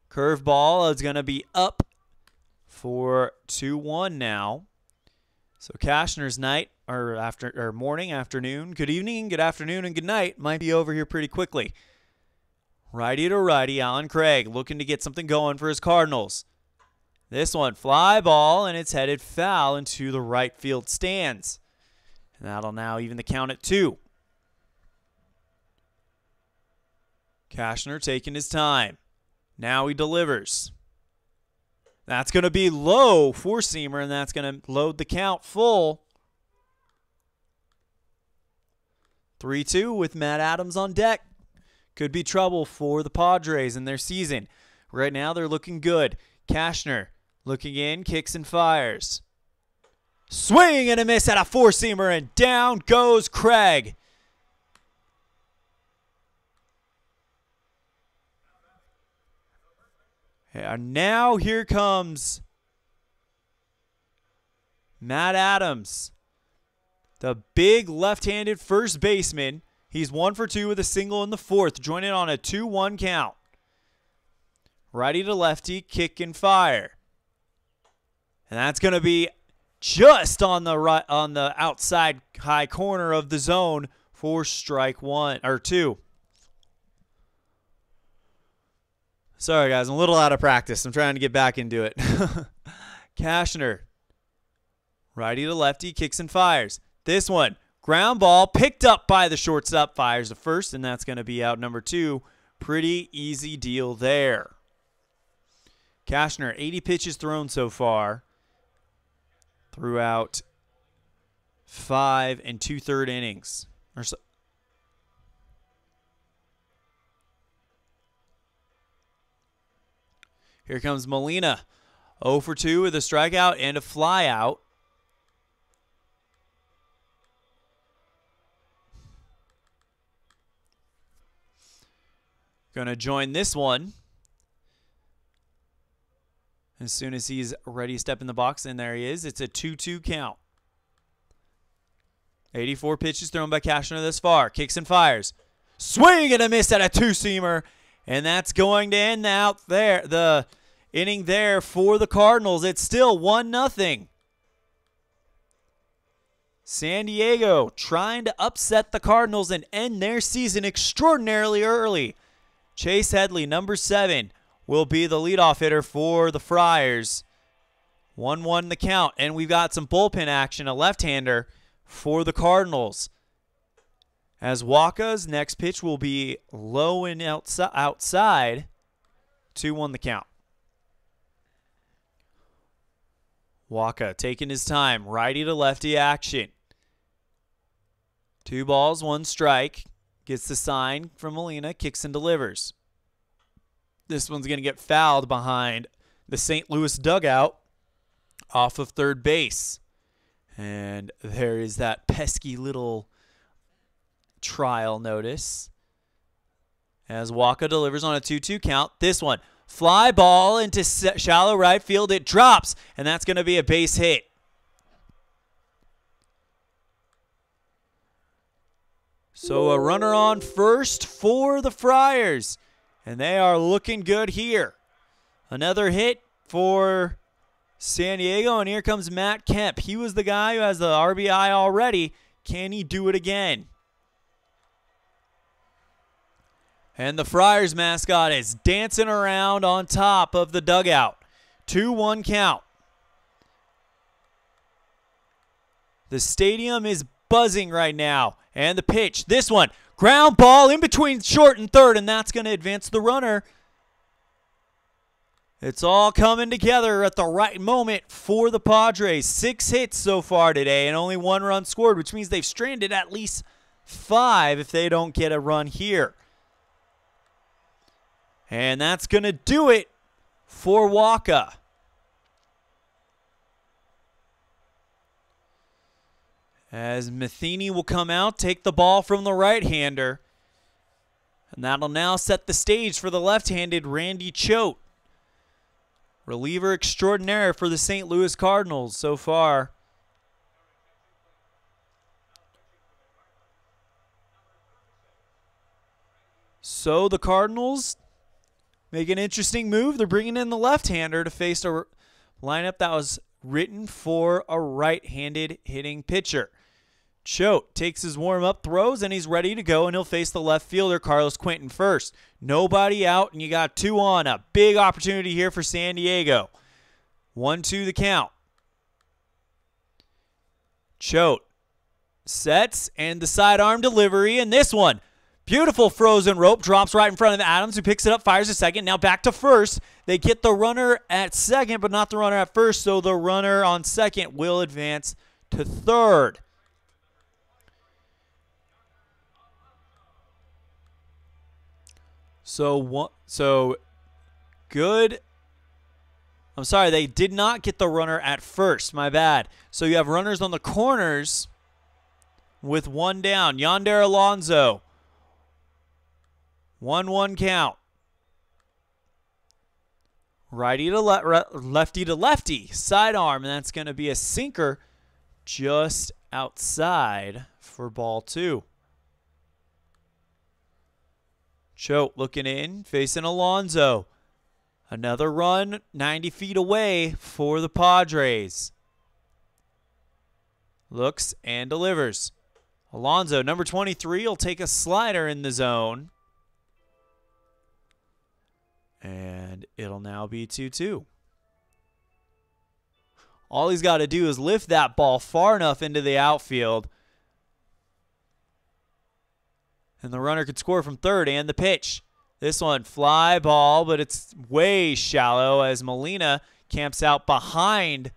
Curveball is going to be up for 2-1 now. So Kashner's night, or morning, afternoon, good evening, good afternoon, and good night might be over here pretty quickly. Righty to righty, Alan Craig looking to get something going for his Cardinals. This one, fly ball, and it's headed foul into the right field stands. And that'll now even the count at 2. Kashner taking his time. Now he delivers. That's going to be low, four-seamer, and that's going to load the count full. 3-2 with Matt Adams on deck. Could be trouble for the Padres in their season. Right now they're looking good. Kashner looking in, kicks and fires. Swing and a miss at a four-seamer, and down goes Craig. And now here comes Matt Adams, the big left-handed first baseman. He's 1 for 2 with a single in the fourth, joining on a 2-1 count. Righty to lefty, kick and fire. And that's going to be just on the outside high corner of the zone for strike 2. Sorry, guys. I'm a little out of practice. I'm trying to get back into it. Kashner. Righty to lefty, kicks and fires. This one, ground ball, picked up by the shortstop, fires to first, and that's going to be out number 2. Pretty easy deal there. Kashner, 80 pitches thrown so far throughout 5 2/3 innings. Here comes Molina. 0 for 2 with a strikeout and a flyout. Going to join this one. As soon as he's ready to step in the box, and there he is. It's a 2-2 count. 84 pitches thrown by Cashner this far. Kicks and fires. Swing and a miss at a two-seamer. And that's going to end out there. The inning there for the Cardinals. It's still 1-0. San Diego trying to upset the Cardinals and end their season extraordinarily early. Chase Headley, number 7, will be the leadoff hitter for the Friars. 1-1 the count, and we've got some bullpen action, a left-hander for the Cardinals. As Waka's next pitch will be low and outside, 2-1 the count. Waka taking his time, righty to lefty action. 2 balls, 1 strike. Gets the sign from Molina, kicks and delivers. This one's going to get fouled behind the St. Louis dugout off of third base. And there is that pesky little trial notice. As Waka delivers on a 2-2 count. This one, fly ball into shallow right field. It drops, and that's going to be a base hit. So a runner on first for the Friars, and they are looking good here. Another hit for San Diego, and here comes Matt Kemp. He was the guy who has the RBI already. Can he do it again? And the Friars mascot is dancing around on top of the dugout. 2-1 count. The stadium is buzzing right now. And the pitch, this one, ground ball in between short and third, and that's going to advance the runner. It's all coming together at the right moment for the Padres. 6 hits so far today and only 1 run scored, which means they've stranded at least 5 if they don't get a run here. And that's going to do it for Waka. As Matheny will come out, take the ball from the right-hander. And that'll now set the stage for the left-handed Randy Choate. Reliever extraordinaire for the St. Louis Cardinals so far. So the Cardinals make an interesting move. They're bringing in the left-hander to face a lineup that was written for a right-handed hitting pitcher. Choate takes his warm-up throws, and he's ready to go, and he'll face the left fielder, Carlos Quentin, first. Nobody out, and you got 2 on. A big opportunity here for San Diego. 1-2 the count. Choate sets, and the sidearm delivery, and this one. Beautiful frozen rope, drops right in front of Adams, who picks it up, fires a second. Now back to first. They get the runner at second, but not the runner at first, so the runner on second will advance to third. So good. I'm sorry, they did not get the runner at first. My bad. So you have runners on the corners with 1 down. Yonder Alonso. 1-1 count. Righty to lefty to lefty. Sidearm, and that's going to be a sinker just outside for ball 2. Choate looking in, facing Alonso. Another run 90 feet away for the Padres. Looks and delivers. Alonso, number 23, will take a slider in the zone. And it'll now be 2-2. All he's got to do is lift that ball far enough into the outfield, and the runner could score from third. And the pitch. This one, fly ball, but it's way shallow as Molina camps out behind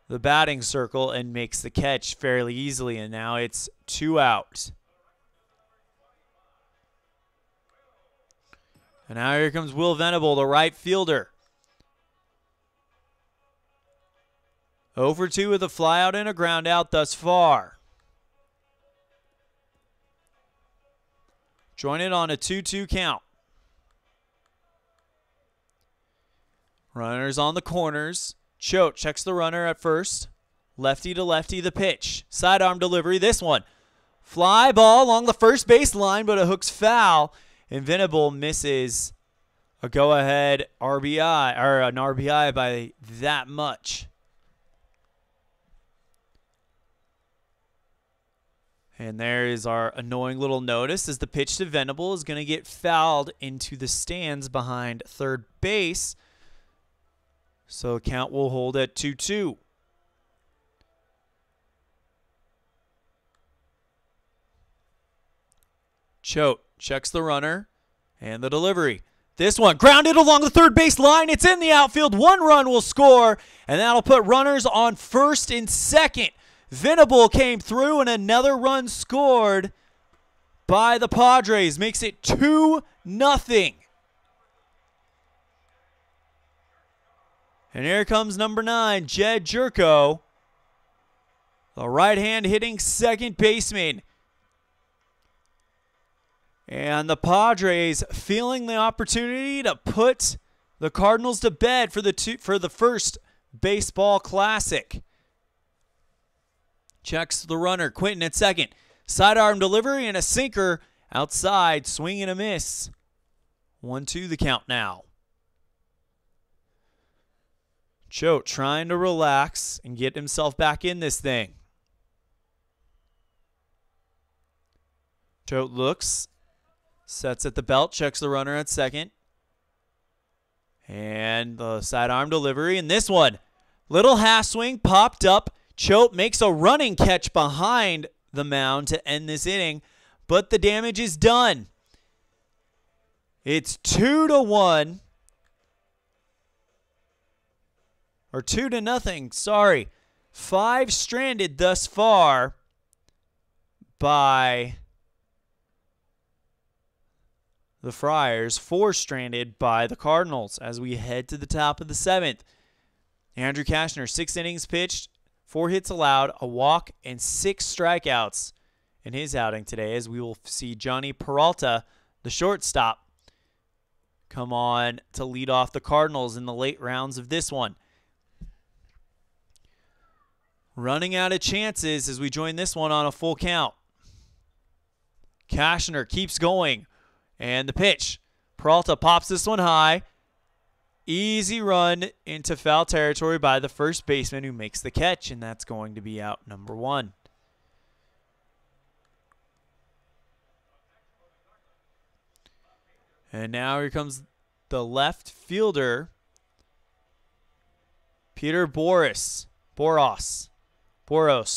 the batting circle and makes the catch fairly easily. And now it's 2 out. And now here comes Will Venable, the right fielder. 0 for 2 with a flyout and a ground out thus far. Join it on a 2-2 count. Runners on the corners. Choate checks the runner at first. Lefty to lefty the pitch. Sidearm delivery. This one. Fly ball along the first base line, but it hooks foul. And Venable misses a go-ahead RBI, or an RBI by that much. And there is our annoying little notice as the pitch to Venable is going to get fouled into the stands behind third base. So the count will hold at 2-2. Choate checks the runner and the delivery. This one grounded along the third base line. It's in the outfield. 1 run will score, and that'll put runners on first and second. Venable came through, and another run scored by the Padres. Makes it 2-0. And here comes number 9, Jed Jerko, the right-hand hitting second baseman. And the Padres feeling the opportunity to put the Cardinals to bed for the first baseball classic. Checks the runner. Quinton at second. Sidearm delivery and a sinker outside. Swing and a miss. 1-2 the count now. Choate trying to relax and get himself back in this thing. Choate looks. Sets at the belt. Checks the runner at second. And the sidearm delivery. And this one. Little half swing popped up. Choate makes a running catch behind the mound to end this inning, but the damage is done. It's 2-1. Or 2-0, sorry. 5 stranded thus far by the Friars. 4 stranded by the Cardinals as we head to the top of the 7th. Andrew Cashner, 6 innings pitched. 4 hits allowed, a walk, and 6 strikeouts in his outing today, as we will see Johnny Peralta, the shortstop, come on to lead off the Cardinals in the late rounds of this one. Running out of chances as we join this one on a full count. Cashner keeps going, and the pitch. Peralta pops this one high. Easy run into foul territory by the first baseman who makes the catch, and that's going to be out number 1. And now here comes the left fielder, Peter Boros.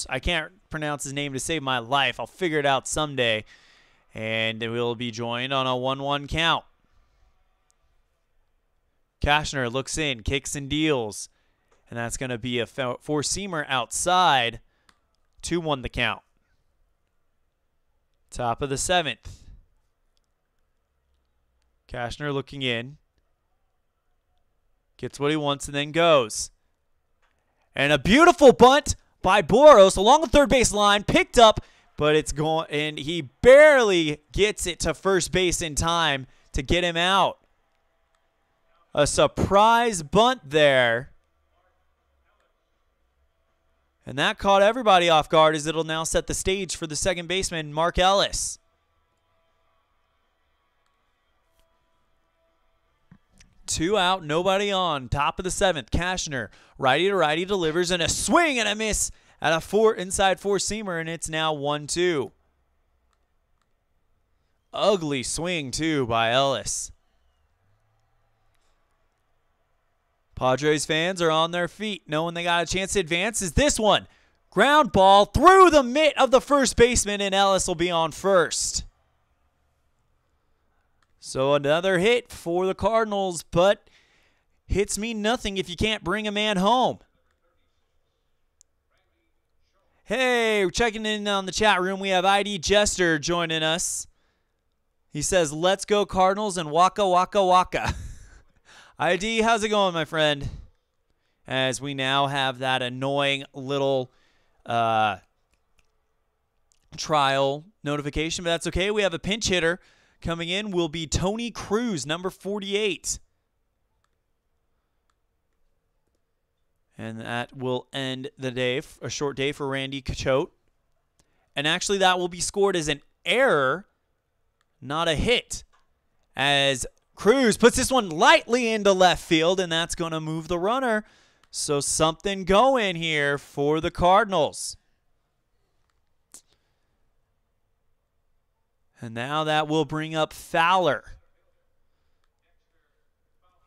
I can't pronounce his name to save my life. I'll figure it out someday. And we'll be joined on a 1-1 count. Cashner looks in, kicks and deals, and that's going to be a four-seamer outside. 2-1 the count. Top of the 7th. Cashner looking in. Gets what he wants and then goes. And a beautiful bunt by Boros along the third base line. Picked up, but it's gone, and he barely gets it to first base in time to get him out. A surprise bunt there. And that caught everybody off guard, as it'll now set the stage for the second baseman, Mark Ellis. Two out, nobody on. Top of the 7th, Cashner, righty to righty, delivers, and a swing and a miss at a inside four-seamer, and it's now 1-2. Ugly swing, too, by Ellis. Padres fans are on their feet, knowing they got a chance to advance. Is this one? Ground ball through the mitt of the first baseman, and Ellis will be on first. So another hit for the Cardinals, but hits mean nothing if you can't bring a man home. Hey, we're checking in on the chat room. We have ID Jester joining us. He says, "Let's go Cardinals," and waka, waka, waka. ID, how's it going, my friend? As we now have that annoying little trial notification, but that's okay. We have a pinch hitter coming in. Will be Tony Cruz, number 48. And that will end the day, a short day for Randy Cachote. And actually that will be scored as an error, not a hit, as Cruz puts this one lightly into left field, and that's going to move the runner. So something going here for the Cardinals. And now that will bring up Fowler.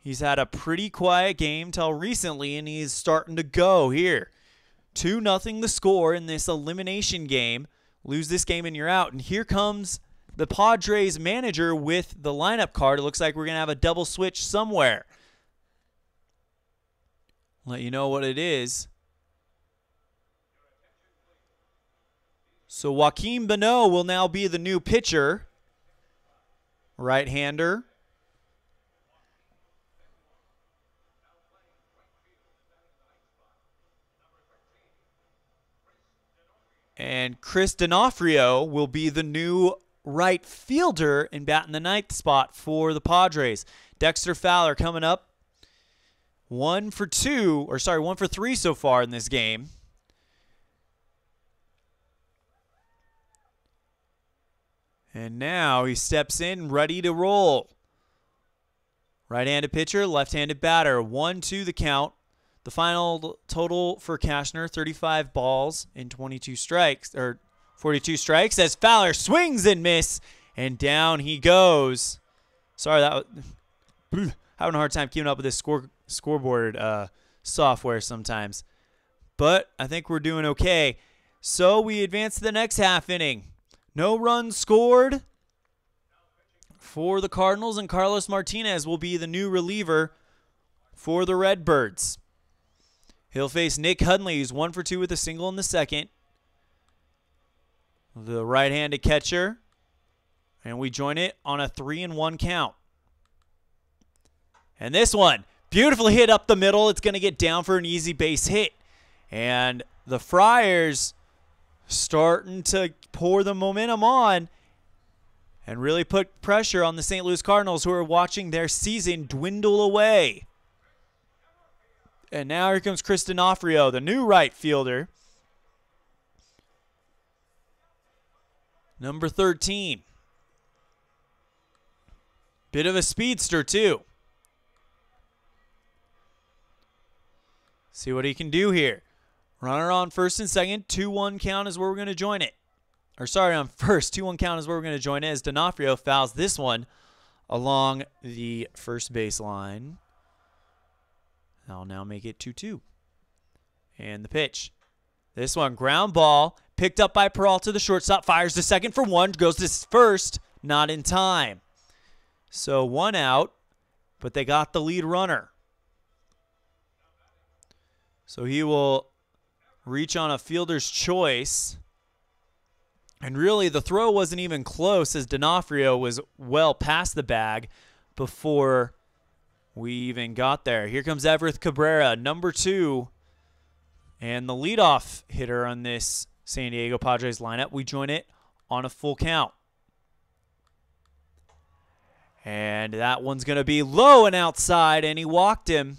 He's had a pretty quiet game till recently, and he's starting to go here. 2-0 the score in this elimination game. Lose this game and you're out. And here comes the Padres manager with the lineup card. It looks like we're going to have a double switch somewhere. Let you know what it is. So Joaquin Bonneau will now be the new pitcher. Right-hander. And Chris D'Onofrio will be the new right fielder and bat in the ninth spot for the Padres. Dexter Fowler coming up. 1 for 3 so far in this game. And now he steps in, ready to roll. Right-handed pitcher, left-handed batter. 1-2 the count. The final total for Cashner, 35 balls in 42 strikes, or 42 strikes, as Fowler swings and miss, and down he goes. Sorry, that was having a hard time keeping up with this scoreboard software sometimes. But I think we're doing okay. So we advance to the next half inning. No runs scored for the Cardinals, and Carlos Martinez will be the new reliever for the Redbirds. He'll face Nick Hundley, who's 1 for 2 with a single in the second. The right-handed catcher. And we join it on a 3-1 count. And this one, beautifully hit up the middle. It's going to get down for an easy base hit. And the Friars starting to pour the momentum on and really put pressure on the St. Louis Cardinals, who are watching their season dwindle away. And now here comes Chris D'Onofrio, the new right fielder. Number 13. Bit of a speedster, too. See what he can do here. Runner on first and second. 2-1 count is where we're going to join it. Or sorry, on first. 2-1 count is where we're going to join it as D'Onofrio fouls this one along the first baseline. I'll now make it 2-2. And the pitch. This one, ground ball, picked up by Peralta, the shortstop, fires to second for one, goes to first, not in time. So 1 out, but they got the lead runner. So he will reach on a fielder's choice. And really, the throw wasn't even close, as D'Onofrio was well past the bag before we even got there. Here comes Everett Cabrera, number 2, and the leadoff hitter on this San Diego Padres lineup. We join it on a full count. And that one's going to be low and outside, and he walked him.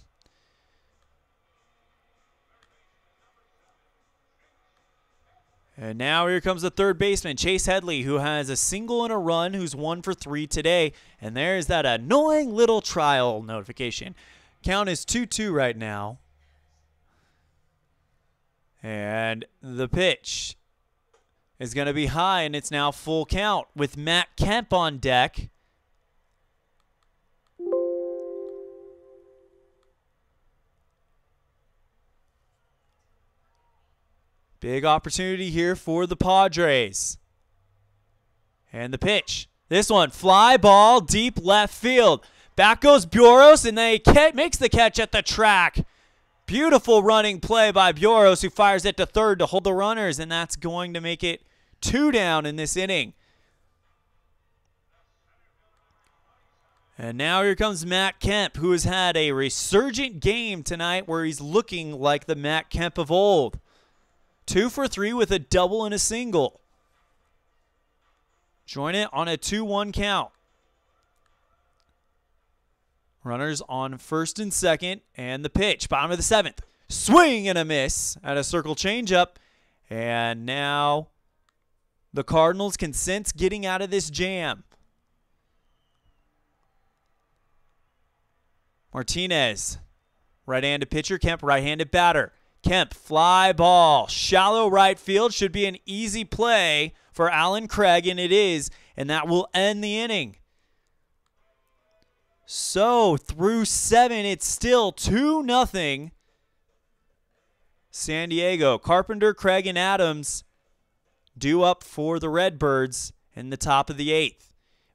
And now here comes the third baseman, Chase Headley, who has a single and a run, who's 1 for 3 today. And there's that annoying little trial notification. Count is 2-2 right now. And the pitch is going to be high, and it's now full count with Matt Kemp on deck. Big opportunity here for the Padres. And the pitch. This one, fly ball, deep left field. Back goes Buoros, and they makes the catch at the track. Beautiful running play by Buoros, who fires it to third to hold the runners, and that's going to make it 2 down in this inning. And now here comes Matt Kemp, who has had a resurgent game tonight where he's looking like the Matt Kemp of old. 2 for 3 with a double and a single. Join it on a 2-1 count. Runners on first and second, and the pitch. Bottom of the 7th. Swing and a miss at a circle changeup. And now the Cardinals can sense getting out of this jam. Martinez, right-handed pitcher. Kemp, right-handed batter. Kemp, fly ball. Shallow right field. Should be an easy play for Alan Craig, and it is. And that will end the inning. So, through 7, it's still 2-0. San Diego. Carpenter, Craig, and Adams due up for the Redbirds in the top of the 8th.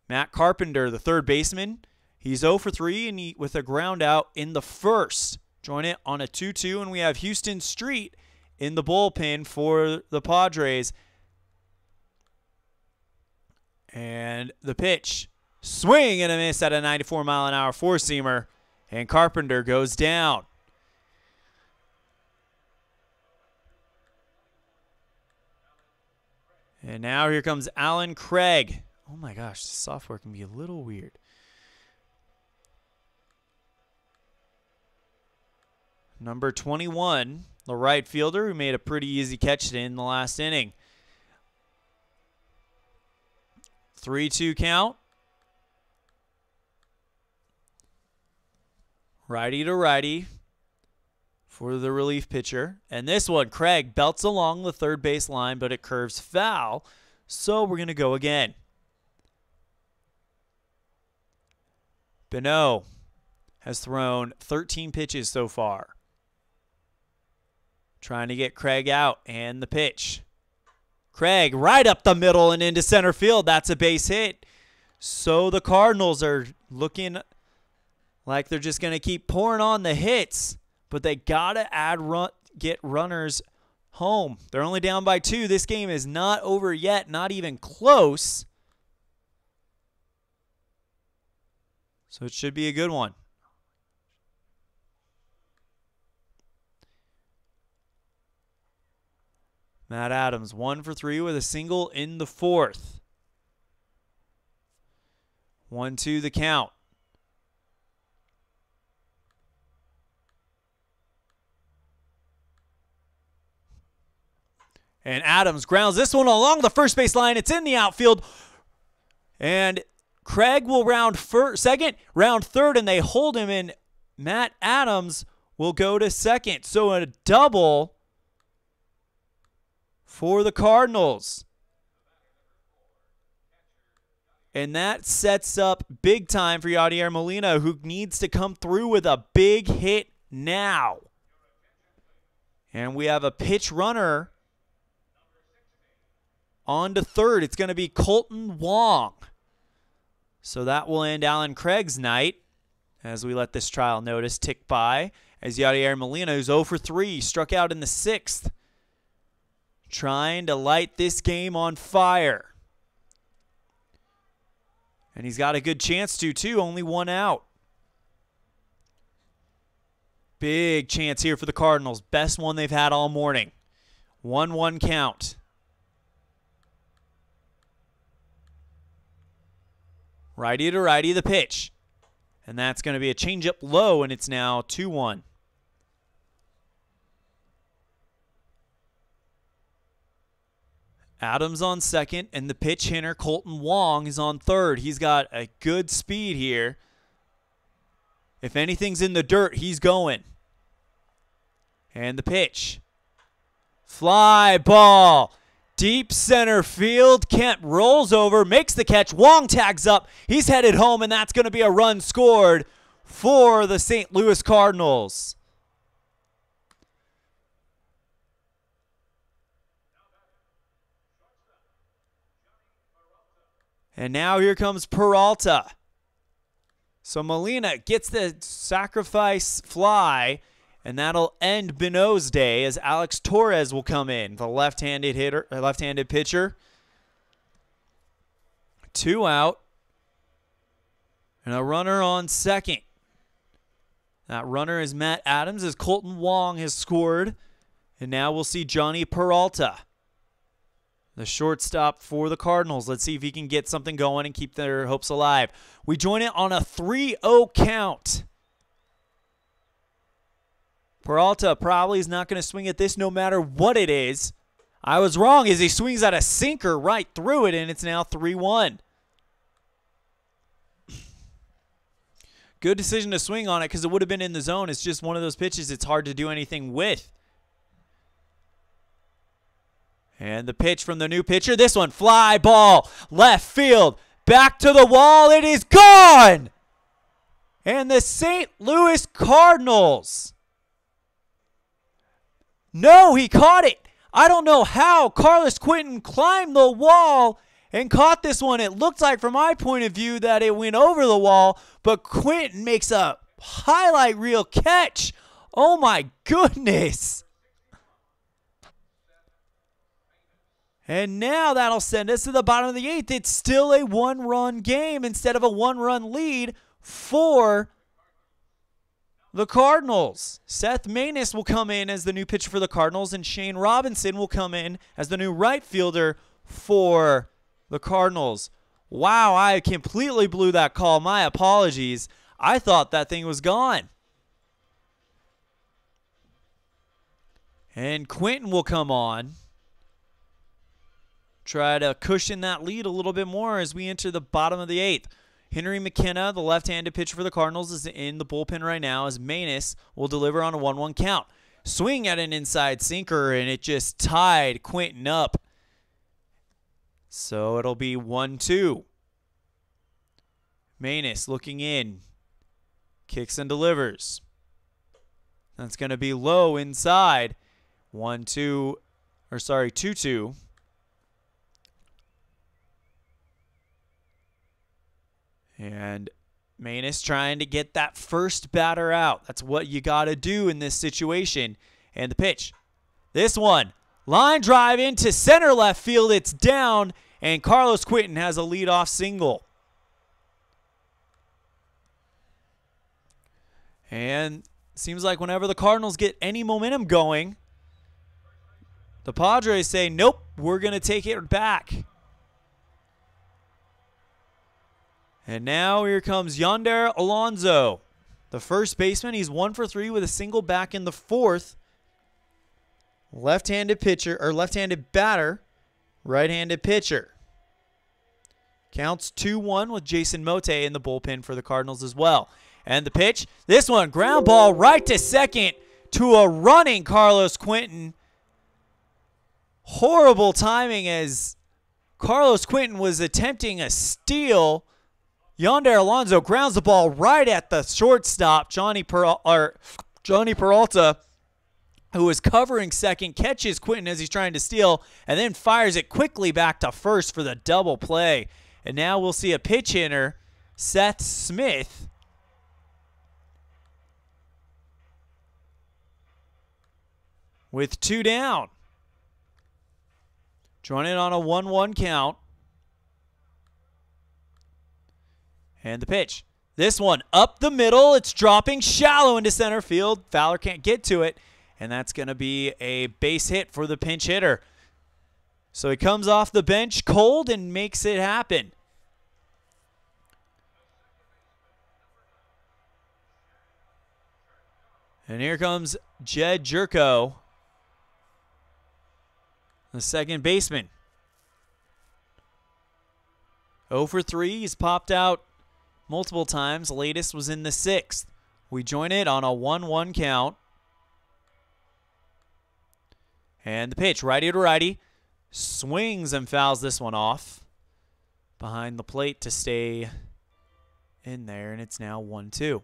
Matt Carpenter, the third baseman, he's 0 for 3 and with a ground out in the first. Join it on a 2-2, and we have Houston Street in the bullpen for the Padres. And the pitch. Swing and a miss at a 94-mile-an-hour four-seamer, and Carpenter goes down. And now here comes Alan Craig. Oh my gosh, this software can be a little weird. Number 21, the right fielder who made a pretty easy catch in the last inning. 3-2 count. Righty to righty for the relief pitcher. And this one, Craig belts along the third base line, but it curves foul. So we're going to go again. Beno has thrown 13 pitches so far. Trying to get Craig out, and the pitch. Craig right up the middle and into center field. That's a base hit. So the Cardinals are looking like they're just going to keep pouring on the hits, but they got to get runners home. They're only down by 2. This game is not over yet, not even close. So it should be a good one. Matt Adams, 1 for 3 with a single in the 4th. 1-2 the count. And Adams grounds this one along the first base line. It's in the outfield. And Craig will round second, round third, and they hold him, and Matt Adams will go to second. So a double for the Cardinals. And that sets up big time for Yadier Molina, who needs to come through with a big hit now. And we have a pitch runner on to third. It's going to be Colton Wong. So that will end Alan Craig's night as we let this trial notice tick by. As Yadier Molina, who's 0 for 3, struck out in the 6th. Trying to light this game on fire. And he's got a good chance to, too. Only 1 out. Big chance here for the Cardinals. Best one they've had all morning. 1-1 count. Righty to righty, the pitch. And that's going to be a changeup low, and it's now 2-1. Adams on second, and the pitch hitter, Colton Wong, is on third. He's got a good speed here. If anything's in the dirt, he's going. And the pitch. Fly ball. Deep center field. Kemp rolls over, makes the catch. Wong tags up. He's headed home, and that's going to be a run scored for the St. Louis Cardinals. And now here comes Peralta. So Molina gets the sacrifice fly, and that'll end Beno's day as Alex Torres will come in, the left-handed pitcher. 2 out, and a runner on second. That runner is Matt Adams as Colton Wong has scored, and now we'll see Johnny Peralta, the shortstop for the Cardinals. Let's see if he can get something going and keep their hopes alive. We join it on a 3-0 count. Peralta probably is not going to swing at this no matter what it is. I was wrong as he swings at a sinker right through it, and it's now 3-1. Good decision to swing on it because it would have been in the zone. It's just one of those pitches it's hard to do anything with. And the pitch from the new pitcher. This one, fly ball, left field, back to the wall. It is gone! And the St. Louis Cardinals. No, he caught it. I don't know how Carlos Quentin climbed the wall and caught this one. It looked like, from my point of view, that it went over the wall, but Quentin makes a highlight reel catch. Oh, my goodness. And now that'll send us to the bottom of the 8th. It's still a one-run game instead of a one-run lead for the Cardinals. Seth Maness will come in as the new pitcher for the Cardinals, and Shane Robinson will come in as the new right fielder for the Cardinals. Wow, I completely blew that call. My apologies. I thought that thing was gone. And Quentin will come on. Try to cushion that lead a little bit more as we enter the bottom of the 8th. Henry McKenna, the left-handed pitcher for the Cardinals, is in the bullpen right now as Maness will deliver on a 1-1 count. Swing at an inside sinker, and it just tied Quentin up. So it'll be 1-2. Maness looking in. Kicks and delivers. That's going to be low inside. 2-2. And Maness trying to get that first batter out. That's what you got to do in this situation. And the pitch. This one. Line drive into center left field. It's down. And Carlos Quentin has a leadoff single. And seems like whenever the Cardinals get any momentum going, the Padres say, nope, we're going to take it back. And now here comes Yonder Alonso, the first baseman. He's 1 for 3 with a single back in the 4th. Left-handed pitcher, or left-handed batter, right-handed pitcher. Counts 2-1 with Jason Mote in the bullpen for the Cardinals as well. And the pitch, this one, ground ball right to second to a running Carlos Quentin. Horrible timing as Carlos Quentin was attempting a steal. Yonder Alonso grounds the ball right at the shortstop. Johnny Peralta, who is covering second, catches Quentin as he's trying to steal, and then fires it quickly back to first for the double play. And now we'll see a pitch hitter, Seth Smith, with 2 down. Drawn in on a 1-1 count. And the pitch. This one up the middle. It's dropping shallow into center field. Fowler can't get to it. And that's going to be a base hit for the pinch hitter. So he comes off the bench cold and makes it happen. And here comes Jed Jerko, the second baseman. 0 for 3. He's popped out multiple times. Latest was in the 6th. We join it on a 1-1 count. And the pitch, righty to righty. Swings and fouls this one off. Behind the plate to stay in there, and it's now 1-2.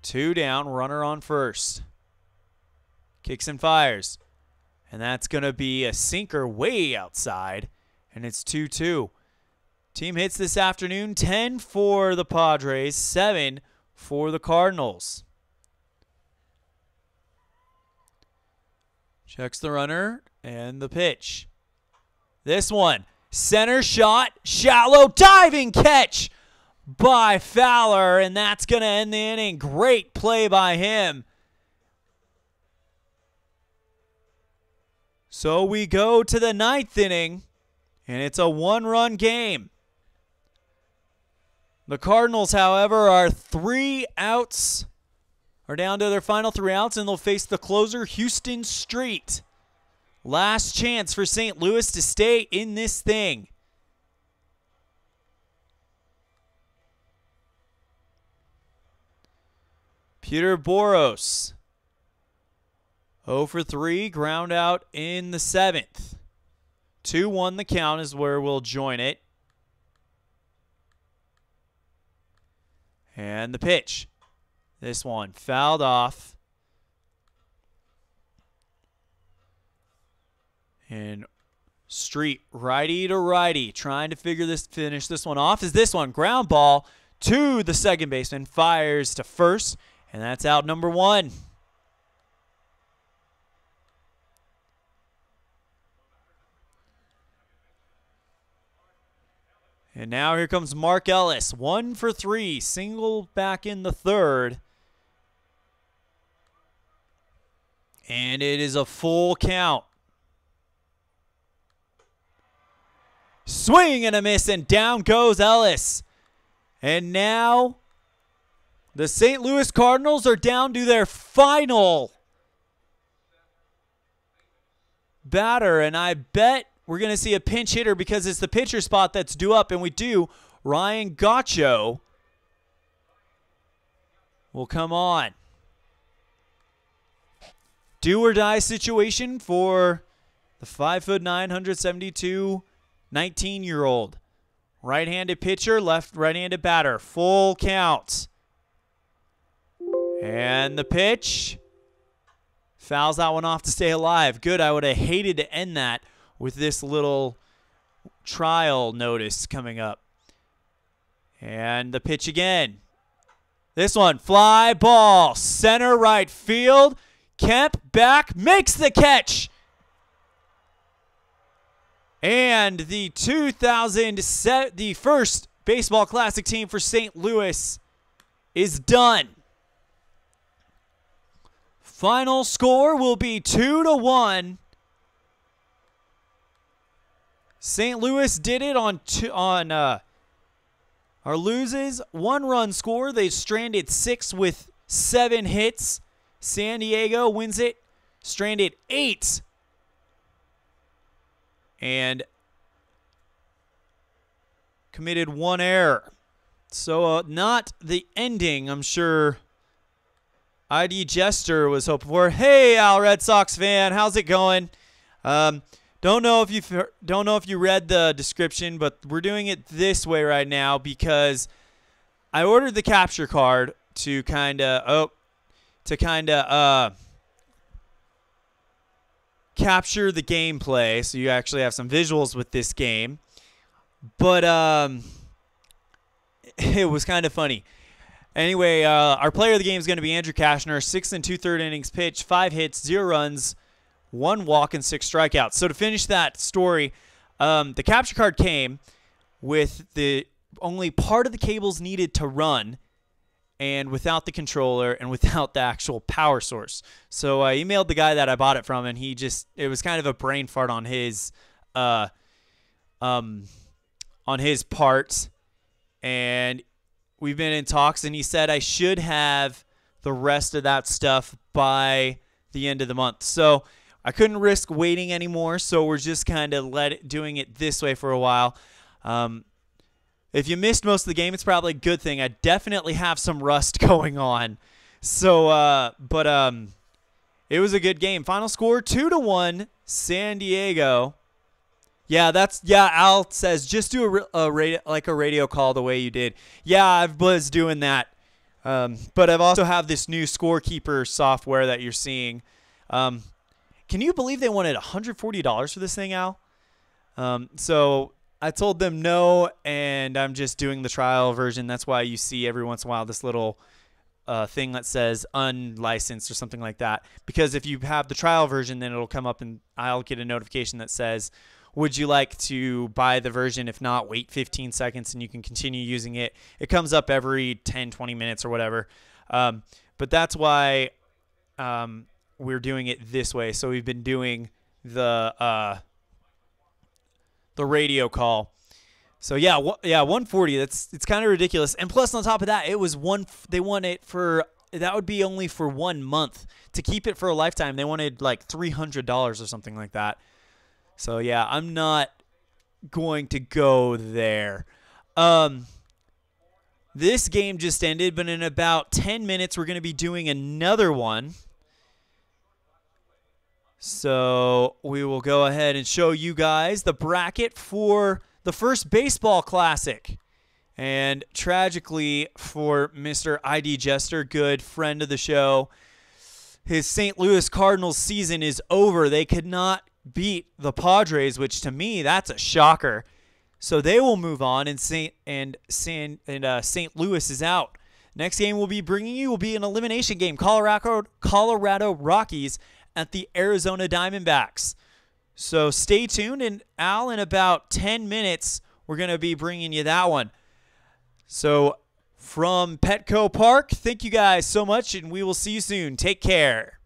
2 down, runner on first. Kicks and fires. And that's going to be a sinker way outside, and it's 2-2. Team hits this afternoon, 10 for the Padres, 7 for the Cardinals. Checks the runner and the pitch. This one, center shot, shallow diving catch by Fowler, and that's going to end the inning. Great play by him. So we go to the 9th inning, and it's a 1-run game. The Cardinals, however, are 3 are down to their final 3 outs, and they'll face the closer, Houston Street. Last chance for St. Louis to stay in this thing. Peter Boros, 0 for 3, ground out in the 7th. 2-1 the count is where we'll join it. And the pitch. This one fouled off. And Street, righty to righty, trying to finish this one off. Is this one ground ball to the second baseman, fires to first, and that's out number 1. And now here comes Mark Ellis, 1 for 3, single back in the 3rd. And it is a full count. Swing and a miss, and down goes Ellis. And now the St. Louis Cardinals are down to their final batter, and I bet we're going to see a pinch hitter because it's the pitcher spot that's due up, and we do. Ryan Gaccio will come on. Do or die situation for the 5'9", 172, 19-year-old. Right-handed pitcher, right-handed batter. Full count. And the pitch. Fouls that one off to stay alive. Good. I would have hated to end that with this little trial notice coming up. And the pitch again. This one, fly ball, center right field. Kemp back, makes the catch. And the the first Baseball Classic team for St. Louis is done. Final score will be 2-1. St. Louis did it on our loses. 1-run score. They stranded 6 with 7 hits. San Diego wins it, stranded 8. And committed 1 error. So not the ending I'm sure ID Jester was hoping for. Hey, Al Red Sox fan, how's it going? Don't know if you read the description, but we're doing it this way right now because I ordered the capture card to kind of capture the gameplay, so you actually have some visuals with this game. But it was kind of funny. Anyway, our player of the game is going to be Andrew Kashner. 6 2/3 innings pitched, 5 hits, 0 runs, 1 walk, and 6 strikeouts. So to finish that story, the capture card came with the only part of the cables needed to run, and without the controller and without the actual power source. So I emailed the guy that I bought it from, and it was kind of a brain fart on his part. And we've been in talks, and he said I should have the rest of that stuff by the end of the month. So I couldn't risk waiting anymore, so we're just kind of doing it this way for a while. If you missed most of the game, it's probably a good thing. I definitely have some rust going on. So, but it was a good game. Final score 2-1, San Diego. Yeah, Al says just do a radio call the way you did. Yeah, I was doing that. But I've also have this new scorekeeper software that you're seeing. Can you believe they wanted $140 for this thing, Al? So I told them no, and I'm just doing the trial version. That's why you see every once in a while this little thing that says unlicensed or something like that. Because if you have the trial version, then it'll come up and I'll get a notification that says, would you like to buy the version? If not, wait 15 seconds and you can continue using it. It comes up every 10, 20 minutes or whatever. But that's why we're doing it this way. So we've been doing the radio call. So yeah, 140. It's kind of ridiculous. And plus, on top of that, it was they won it for that would be only for 1 month. To keep it for a lifetime, they wanted like $300 or something like that. So yeah, I'm not going to go there. This game just ended, but in about 10 minutes, we're going to be doing another one. So we will go ahead and show you guys the bracket for the first baseball classic. And tragically for Mr. ID Jester, good friend of the show, his St. Louis Cardinals season is over. They could not beat the Padres, which to me, that's a shocker. So they will move on, and St. Louis is out. Next game we'll be bringing you will be an elimination game, Colorado Rockies at the Arizona Diamondbacks. So stay tuned, and Al, in about 10 minutes, we're going to be bringing you that one. So from Petco Park, thank you guys so much, and we will see you soon. Take care.